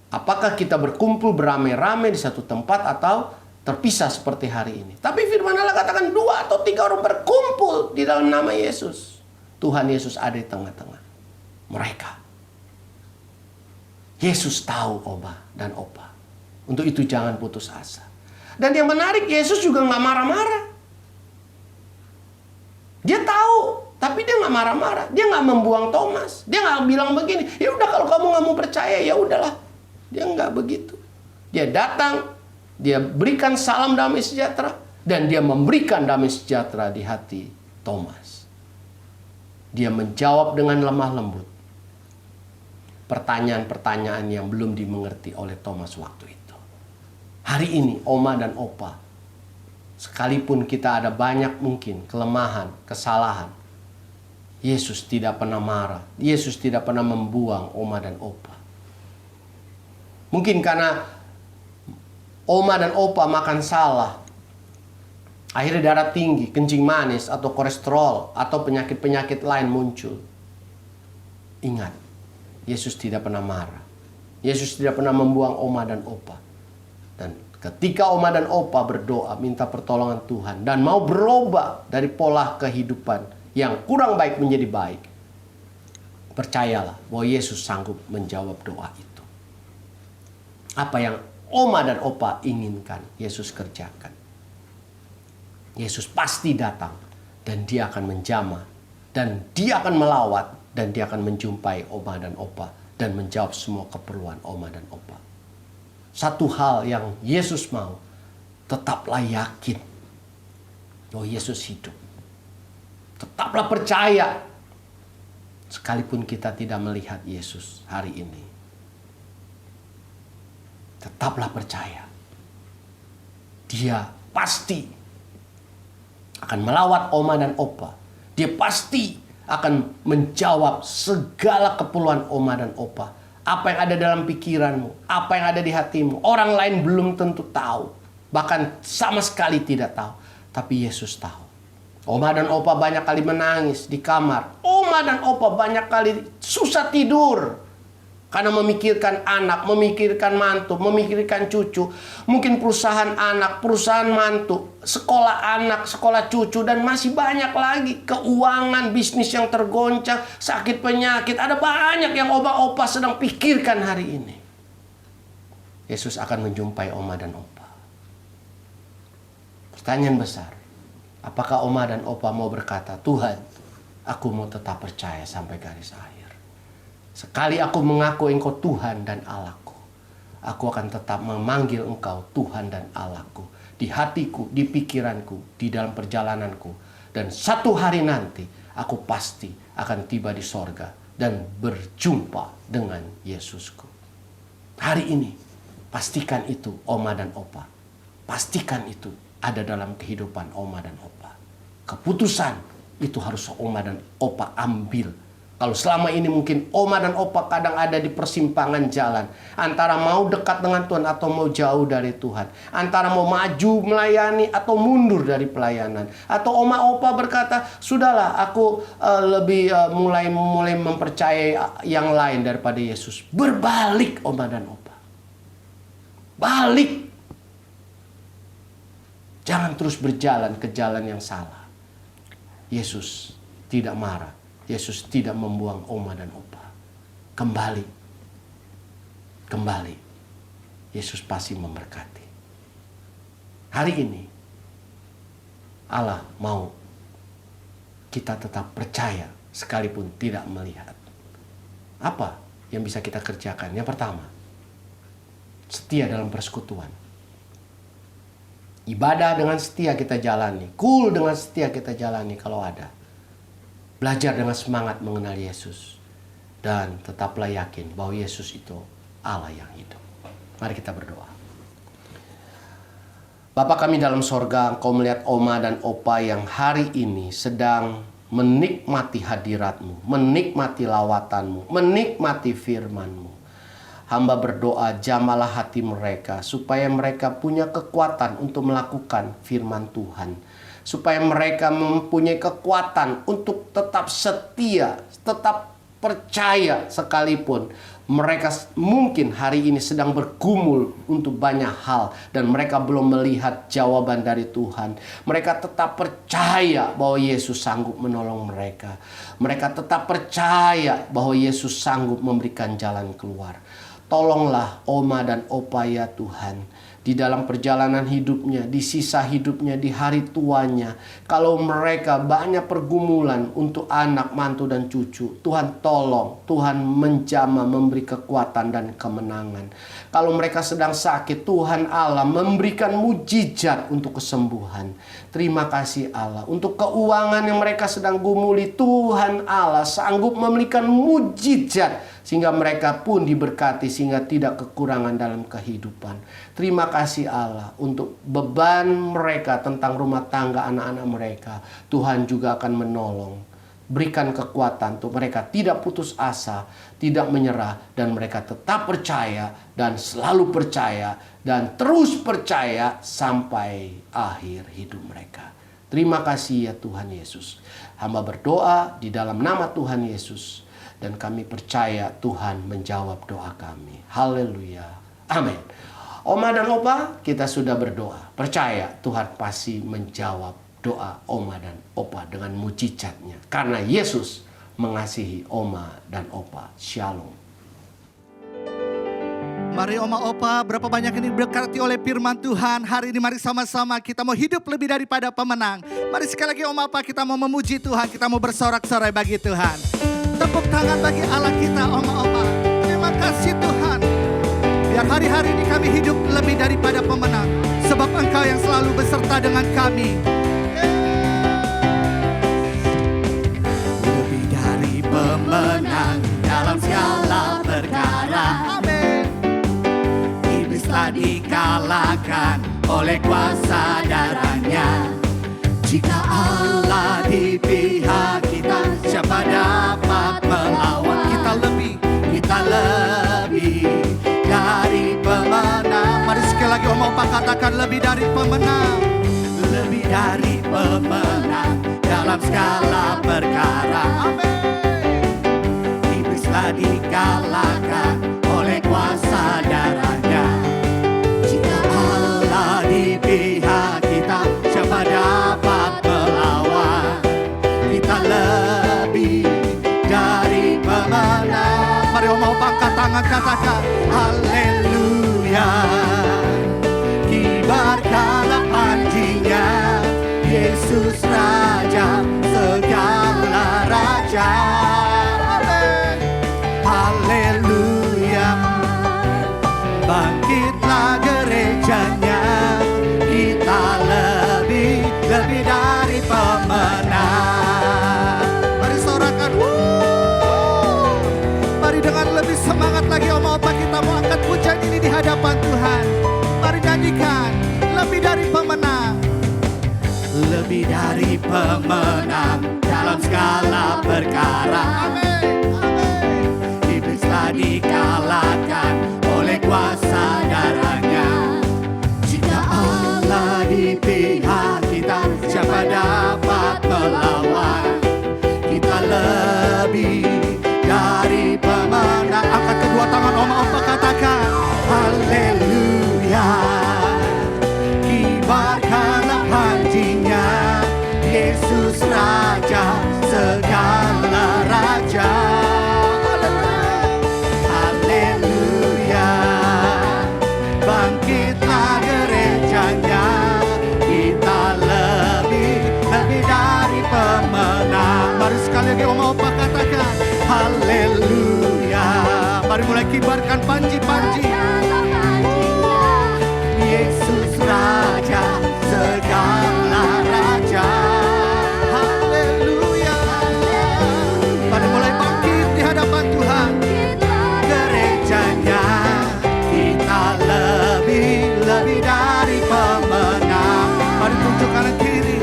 Apakah kita berkumpul beramai-ramai di satu tempat atau terpisah seperti hari ini. Tapi firman Allah katakan 2 atau 3 orang berkumpul di dalam nama Yesus. Tuhan Yesus ada di tengah-tengah mereka. Yesus tahu Oma dan Opa. Untuk itu jangan putus asa. Dan yang menarik, Yesus juga nggak marah-marah. Dia tahu, tapi dia nggak marah-marah. Dia nggak membuang Thomas. Dia nggak bilang begini, ya udah kalau kamu nggak mau percaya ya udahlah. Dia nggak begitu. Dia datang, dia berikan salam damai sejahtera, dan dia memberikan damai sejahtera di hati Thomas. Dia menjawab dengan lemah lembut pertanyaan-pertanyaan yang belum dimengerti oleh Thomas waktu itu. Hari ini Oma dan Opa, sekalipun kita ada banyak mungkin kelemahan, kesalahan, Yesus tidak pernah marah. Yesus tidak pernah membuang Oma dan Opa. Mungkin karena Oma dan Opa makan salah, akhirnya darah tinggi, kencing manis, atau kolesterol, atau penyakit-penyakit lain muncul. Ingat, Yesus tidak pernah marah. Yesus tidak pernah membuang Oma dan Opa. Dan ketika Oma dan Opa berdoa, minta pertolongan Tuhan, dan mau berubah dari pola kehidupan yang kurang baik menjadi baik, percayalah bahwa Yesus sanggup menjawab doa itu. Apa yang Oma dan Opa inginkan, Yesus kerjakan. Yesus pasti datang dan dia akan menjamah, dan dia akan melawat, dan dia akan menjumpai Oma dan Opa dan menjawab semua keperluan Oma dan Opa. Satu hal yang Yesus mau, tetaplah yakin bahwa Yesus hidup. Tetaplah percaya sekalipun kita tidak melihat Yesus hari ini. Tetaplah percaya. Dia pasti akan melawat Oma dan Opa. Dia pasti akan menjawab segala keperluan Oma dan Opa. Apa yang ada dalam pikiranmu, apa yang ada di hatimu, orang lain belum tentu tahu. Bahkan sama sekali tidak tahu. Tapi Yesus tahu. Oma dan Opa banyak kali menangis di kamar. Oma dan Opa banyak kali susah tidur. Karena memikirkan anak, memikirkan mantu, memikirkan cucu. Mungkin perusahaan anak, perusahaan mantu, sekolah anak, sekolah cucu, dan masih banyak lagi. Keuangan, bisnis yang tergoncang, sakit penyakit. Ada banyak yang Oma-Opa sedang pikirkan hari ini. Yesus akan menjumpai Oma dan Opa. Pertanyaan besar. Apakah Oma dan Opa mau berkata, Tuhan, aku mau tetap percaya sampai garis akhir. Sekali aku mengaku Engkau Tuhan dan Allahku, aku akan tetap memanggil Engkau Tuhan dan Allahku. Di hatiku, di pikiranku, di dalam perjalananku. Dan satu hari nanti, aku pasti akan tiba di sorga dan berjumpa dengan Yesusku. Hari ini, pastikan itu Oma dan Opa. Pastikan itu ada dalam kehidupan Oma dan Opa. Keputusan itu harus Oma dan Opa ambil. Kalau selama ini mungkin Oma dan Opa kadang ada di persimpangan jalan. Antara mau dekat dengan Tuhan atau mau jauh dari Tuhan. Antara mau maju melayani atau mundur dari pelayanan. Atau Oma Opa berkata, sudahlah aku mulai mempercayai yang lain daripada Yesus. Berbalik Oma dan Opa. Balik. Jangan terus berjalan ke jalan yang salah. Yesus tidak marah. Yesus tidak membuang Oma dan Opa. Kembali kembali, Yesus pasti memberkati. Hari ini Allah mau kita tetap percaya sekalipun tidak melihat. Apa yang bisa kita kerjakan? Yang pertama, setia dalam persekutuan. Ibadah dengan setia kita jalani, kul dengan setia kita jalani kalau ada. Belajar dengan semangat mengenal Yesus. Dan tetaplah yakin bahwa Yesus itu Allah yang hidup. Mari kita berdoa. Bapa kami dalam sorga, Engkau melihat Oma dan Opa yang hari ini sedang menikmati hadirat-Mu, menikmati lawatan-Mu, menikmati firman-Mu. Hamba berdoa, jamalah hati mereka supaya mereka punya kekuatan untuk melakukan firman Tuhan. Supaya mereka mempunyai kekuatan untuk tetap setia, tetap percaya sekalipun mereka mungkin hari ini sedang bergumul untuk banyak hal dan mereka belum melihat jawaban dari Tuhan. Mereka tetap percaya bahwa Yesus sanggup menolong mereka. Mereka tetap percaya bahwa Yesus sanggup memberikan jalan keluar. Tolonglah Oma dan Opa ya Tuhan. Di dalam perjalanan hidupnya, di sisa hidupnya, di hari tuanya. Kalau mereka banyak pergumulan untuk anak, mantu, dan cucu. Tuhan tolong, Tuhan menjamah, memberi kekuatan dan kemenangan. Kalau mereka sedang sakit, Tuhan Allah memberikan mujizat untuk kesembuhan. Terima kasih Allah. Untuk keuangan yang mereka sedang gumuli, Tuhan Allah sanggup memberikan mujizat. Sehingga mereka pun diberkati, sehingga tidak kekurangan dalam kehidupan. Terima kasih Allah untuk beban mereka tentang rumah tangga anak-anak mereka. Tuhan juga akan menolong. Berikan kekuatan untuk mereka tidak putus asa, tidak menyerah. Dan mereka tetap percaya dan selalu percaya. Dan terus percaya sampai akhir hidup mereka. Terima kasih ya Tuhan Yesus. Hamba berdoa di dalam nama Tuhan Yesus. Dan kami percaya Tuhan menjawab doa kami. Haleluya. Amin. Oma dan Opa, kita sudah berdoa. Percaya Tuhan pasti menjawab doa Oma dan Opa dengan mujizatnya. Karena Yesus mengasihi Oma dan Opa. Shalom. Mari Oma Opa, berapa banyak ini diberkati oleh firman Tuhan. Hari ini mari sama-sama kita mau hidup lebih daripada pemenang. Mari sekali lagi Oma Opa, kita mau memuji Tuhan. Kita mau bersorak-sorai bagi Tuhan. Tepuk tangan bagi Allah kita, Oma Opa. Terima kasih Tuhan. Biar hari-hari ini kami hidup lebih daripada pemenang. Sebab Engkau yang selalu beserta dengan kami. Lebih dari pemenang dalam segala perkara. Amin. Iblis telah dikalahkan oleh kuasa darahnya. Jika Allah di pihak kita, siapa dapat melawan? Kita lebih dari pemenang. Mari sekali lagi Om Opa katakan lebih dari pemenang. Lebih dari pemenang dalam segala perkara. Amin. Iblis telah dikalahkan oleh kuasa darahnya. Jika Allah di pihak kita, siapa dapat melawan? Kita lebih dari pemenang. Mari Om Opa angkat tangan katakan haleluya. Kibarkanlah panjinya, Yesus Raja segala raja. Amin. Haleluya. Bangkitlah gerejanya, kita lebih dari pemenang. Mari sorakan, mari dengan lebih semangat lagi Om Opa, kita mau angkat pujian ini di hadapan Tuhan. Mari nyanyikan lebih dari pemenang. Lebih dari pemenang dalam segala perkara. Amin. Amin. Iblis telah dikalahkan oleh kuasa darahnya. Jika Allah di pihak kita, siapa dapat melawan? Kita lebih dari pemenang. Angkat kedua tangan Om Opa katakan haleluya. Kibarkanlah panjinya, Yesus Raja segala raja. katakan haleluya. Mari mulai kibarkan panji-panji. Yesus Raja, segala raja. Haleluya. Mari mulai bangkit di hadapan Tuhan. Gerejanya kita lebih dari pemenang. Mari tunjuk kanan kiri.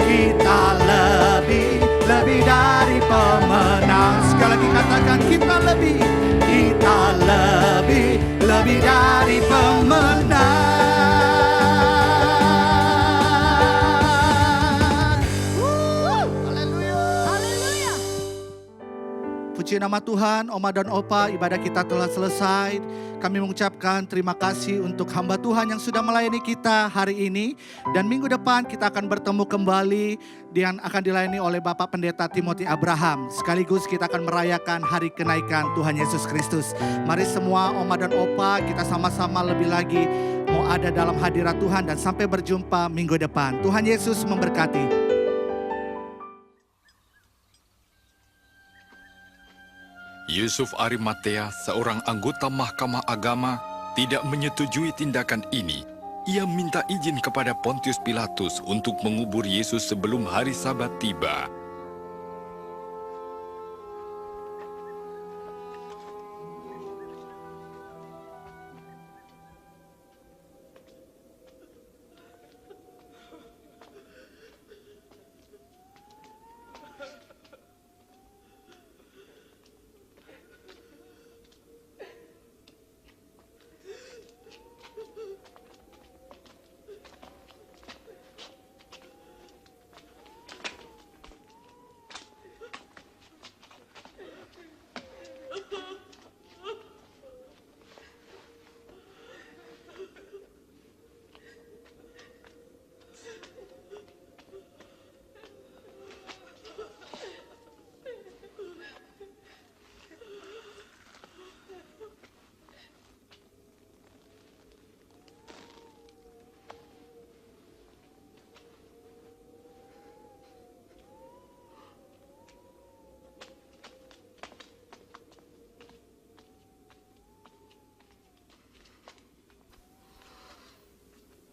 Kita lebih dari pemenang. Sekali lagi katakan kita lebih dari pemenang. Haleluya. Puji nama Tuhan, Oma dan Opa, ibadah kita telah selesai. Kami mengucapkan terima kasih untuk hamba Tuhan yang sudah melayani kita hari ini. Dan minggu depan kita akan bertemu kembali yang akan dilayani oleh Bapak Pendeta Timothy Abraham. Sekaligus kita akan merayakan hari kenaikan Tuhan Yesus Kristus. Mari semua Oma dan Opa, kita sama-sama lebih lagi mau ada dalam hadirat Tuhan. Dan sampai berjumpa minggu depan. Tuhan Yesus memberkati. Yusuf Arimatea, seorang anggota Mahkamah Agama, tidak menyetujui tindakan ini. Ia minta izin kepada Pontius Pilatus untuk mengubur Yesus sebelum hari Sabat tiba.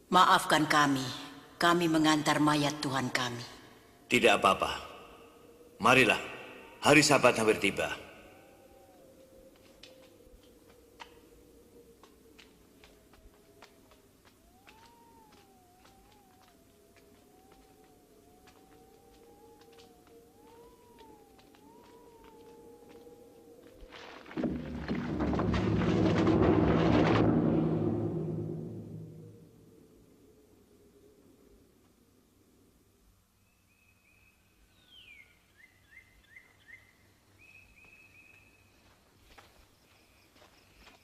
Maafkan kami mengantar mayat Tuhan kami. Tidak apa-apa. Marilah, hari Sabat hampir tiba.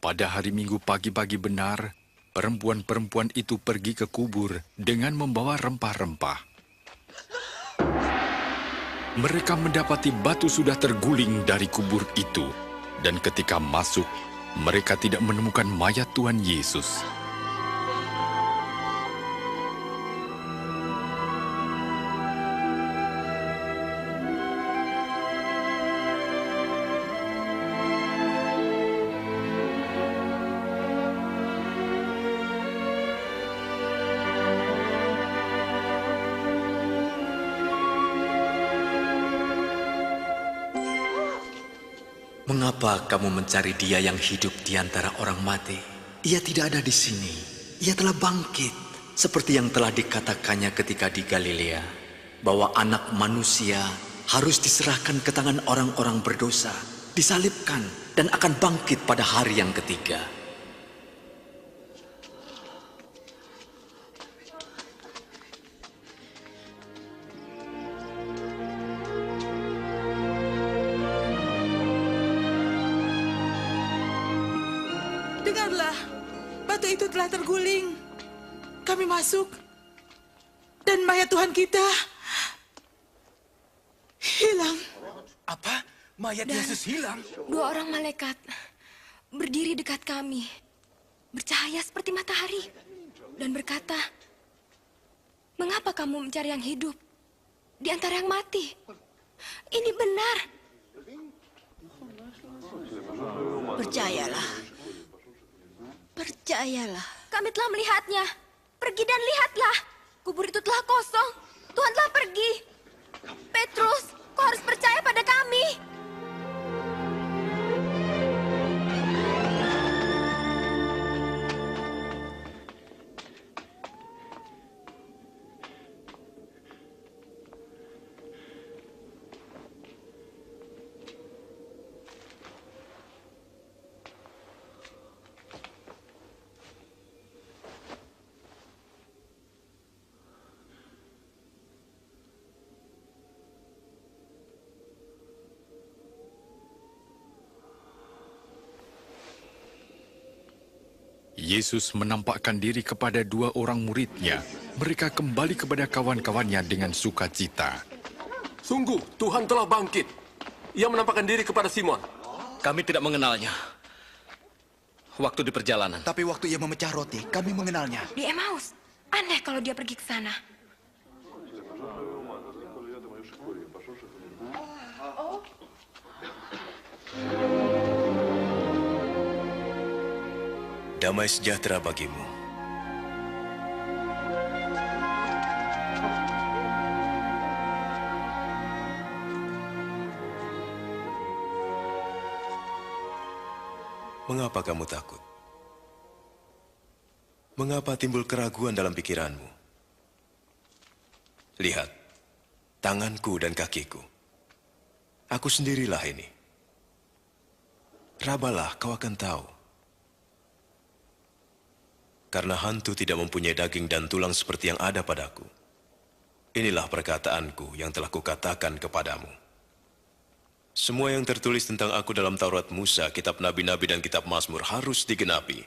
Pada hari Minggu pagi-pagi benar, perempuan-perempuan itu pergi ke kubur dengan membawa rempah-rempah. Mereka mendapati batu sudah terguling dari kubur itu, dan ketika masuk, mereka tidak menemukan mayat Tuhan Yesus. Mengapa kamu mencari Dia yang hidup di antara orang mati? Ia tidak ada di sini. Ia telah bangkit, seperti yang telah dikatakannya ketika di Galilea, bahwa Anak Manusia harus diserahkan ke tangan orang-orang berdosa, disalibkan, dan akan bangkit pada hari yang ketiga. Dengarlah, batu itu telah terguling. Kami masuk, dan mayat Tuhan kita hilang. Apa? Mayat Yesus hilang? 2 orang malaikat berdiri dekat kami, bercahaya seperti matahari, dan berkata, "Mengapa kamu mencari yang hidup di antara yang mati? Ini benar, Percayalah. Percayalah. Kami telah melihatnya. Pergi dan lihatlah. Kubur itu telah kosong. Tuhan telah pergi. Petrus, kau harus percaya pada kami. Yesus menampakkan diri kepada 2 orang murid-Nya. Mereka kembali kepada kawan-kawannya dengan sukacita. Sungguh, Tuhan telah bangkit. Ia menampakkan diri kepada Simon. Kami tidak mengenalnya. Waktu di perjalanan. Tapi waktu ia memecah roti, kami mengenalnya. Di Emmaus. Aneh kalau dia pergi ke sana. Damai sejahtera bagimu. Mengapa kamu takut? Mengapa timbul keraguan dalam pikiranmu? Lihat, tanganku dan kakiku. Aku sendirilah ini. Rabalah, kau akan tahu. Karena hantu tidak mempunyai daging dan tulang seperti yang ada padaku. Inilah perkataanku yang telah kukatakan kepadamu. Semua yang tertulis tentang aku dalam Taurat Musa, kitab Nabi-Nabi dan kitab Mazmur harus digenapi.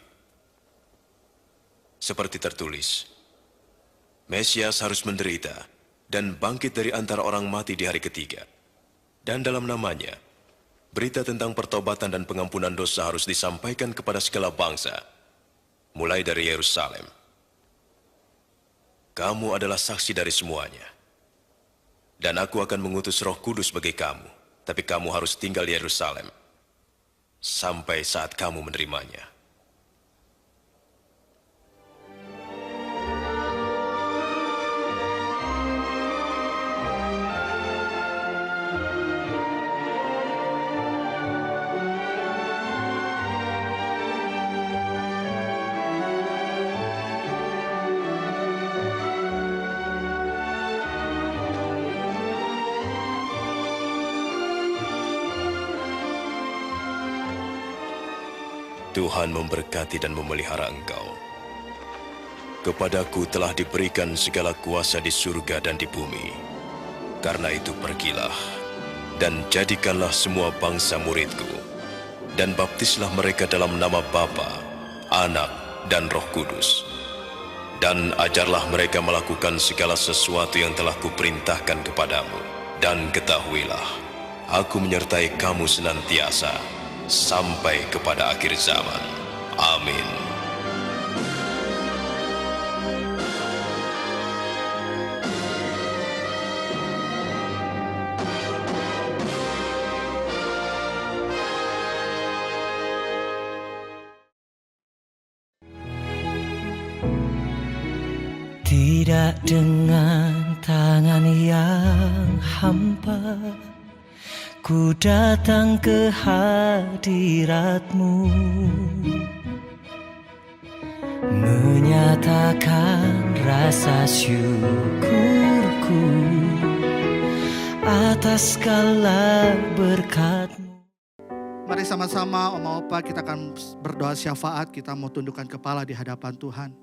Seperti tertulis, Mesias harus menderita dan bangkit dari antara orang mati di hari ketiga. Dan dalam namanya, berita tentang pertobatan dan pengampunan dosa harus disampaikan kepada segala bangsa, mulai dari Yerusalem. Kamu adalah saksi dari semuanya. Dan aku akan mengutus Roh Kudus bagi kamu. Tapi kamu harus tinggal di Yerusalem sampai saat kamu menerimanya. Tuhan memberkati dan memelihara engkau. Kepadaku telah diberikan segala kuasa di surga dan di bumi. Karena itu pergilah, dan jadikanlah semua bangsa muridku, dan baptislah mereka dalam nama Bapa, Anak, dan Roh Kudus. Dan ajarlah mereka melakukan segala sesuatu yang telah kuperintahkan kepadamu. Dan ketahuilah, aku menyertai kamu senantiasa, sampai kepada akhir zaman. Amin. Tidak dengan tangan yang hampa, ku datang ke hadirat-Mu, menyatakan rasa syukurku atas segala berkat-Mu. Mari sama-sama Oma Opa kita akan berdoa syafaat, kita mau tundukkan kepala di hadapan Tuhan.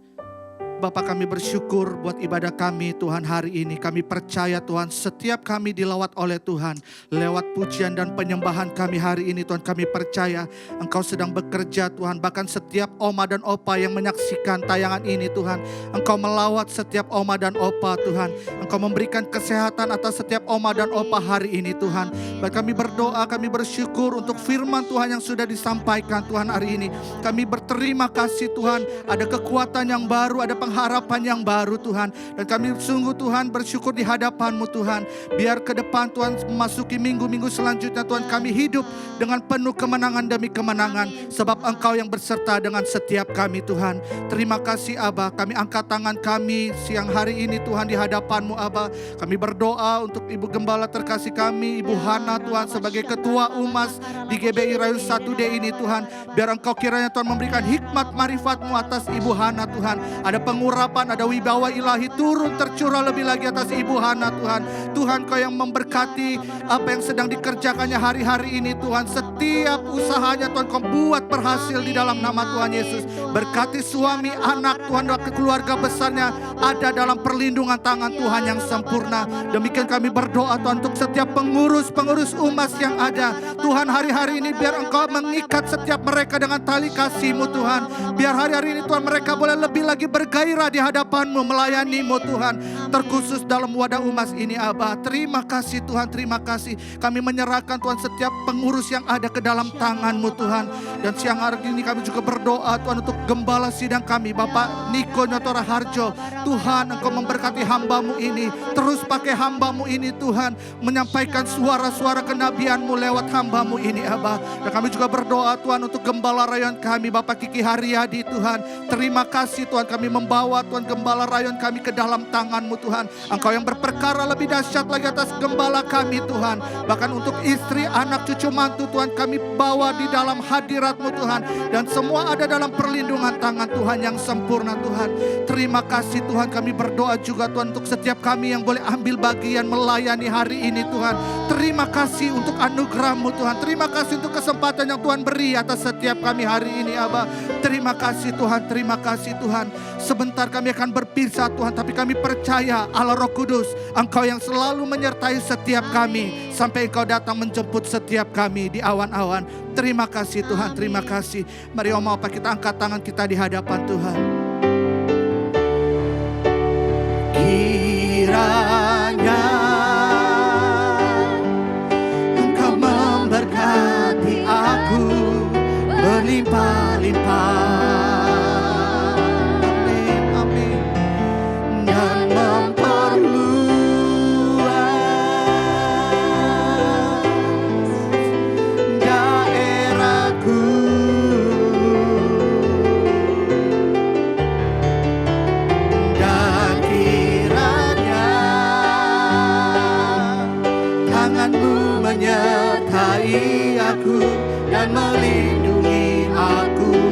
Bapa, kami bersyukur buat ibadah kami Tuhan hari ini. Kami percaya Tuhan setiap kami dilawat oleh Tuhan. Lewat pujian dan penyembahan kami hari ini Tuhan, kami percaya Engkau sedang bekerja Tuhan. Bahkan setiap Oma dan Opa yang menyaksikan tayangan ini Tuhan, Engkau melawat setiap Oma dan Opa Tuhan. Engkau memberikan kesehatan atas setiap Oma dan Opa hari ini Tuhan. Baik, kami berdoa, kami bersyukur untuk firman Tuhan yang sudah disampaikan Tuhan hari ini. Kami berterima kasih Tuhan, ada kekuatan yang baru, ada pengharapan yang baru Tuhan. Dan kami sungguh Tuhan bersyukur di hadapan-Mu Tuhan. Biar ke depan Tuhan memasuki minggu-minggu selanjutnya Tuhan, kami hidup dengan penuh kemenangan demi kemenangan. Sebab Engkau yang berserta dengan setiap kami Tuhan. Terima kasih Aba, kami angkat tangan kami siang hari ini Tuhan di hadapan-Mu Aba. Kami berdoa untuk Ibu Gembala terkasih kami, Ibu Hana Tuhan sebagai Ketua Umas di GBI Rayun 1D ini Tuhan. Biar Engkau kiranya Tuhan memberikan hikmat marifat-Mu atas Ibu Hana Tuhan. Ada pengurapan, ada wibawa ilahi turun tercurah lebih lagi atas Ibu Hana Tuhan. Tuhan Kau yang memberkati apa yang sedang dikerjakannya hari-hari ini Tuhan. Setiap usahanya Tuhan Kau buat berhasil di dalam nama Tuhan Yesus. Berkati suami, anak Tuhan, dan keluarga besarnya ada dalam perlindungan tangan Tuhan yang sempurna. Demikian kami berdoa Tuhan untuk setiap pengurus umas yang ada. Tuhan hari-hari ini biar Engkau mengikat setiap mereka dengan tali kasih-Mu Tuhan. Biar hari-hari ini Tuhan mereka boleh lebih lagi bergairah di hadapan-Mu, melayani-Mu Tuhan. Terkhusus dalam wadah umas ini Aba. Terima kasih Tuhan, terima kasih. Kami menyerahkan Tuhan setiap pengurus yang ada ke dalam tangan-Mu Tuhan. Dan siang hari ini kami juga berdoa Tuhan untuk gembala sidang kami, Bapak Niko Nyotora Harjo. Tuhan Engkau memberkati hamba-Mu ini. Terus pakai hamba-Mu ini Tuhan, menyampaikan suara-suara kenabian-Mu lewat hamba-Mu ini Aba. Dan kami juga berdoa Tuhan untuk gembala rayon kami, Bapak Kiki Haryadi Tuhan. Terima kasih Tuhan, kami membawa Tuhan gembala rayon kami ke dalam tangan-Mu Tuhan. Engkau yang berperkara lebih dahsyat lagi atas gembala kami Tuhan. Bahkan untuk istri, anak, cucu, mantu Tuhan kami bawa di dalam hadirat-Mu Tuhan. Dan semua ada dalam perlindungan tangan Tuhan yang sempurna Tuhan. Terima kasih Tuhan, kami berdoa juga Tuhan untuk setiap kami yang boleh ambil bagian melayani hari ini Tuhan. Terima kasih untuk anugerah-Mu Tuhan. Terima kasih untuk kesempatan yang Tuhan beri atas setiap kami hari ini Aba. Terima kasih Tuhan, terima kasih Tuhan. Sebentar kami akan berpisah Tuhan, tapi kami percaya Allah Roh Kudus, Engkau yang selalu menyertai setiap kami sampai Engkau datang menjemput setiap kami di awan-awan. Terima kasih Tuhan, terima kasih. Mari Om Apa kita angkat tangan kita di hadapan Tuhan. Kiranya Engkau memberkati aku berlimpah-limpah. Amin, amin. Dan memperluas daerahku. Dan kiranya tangan-Mu menyertai aku dan melindungi aku.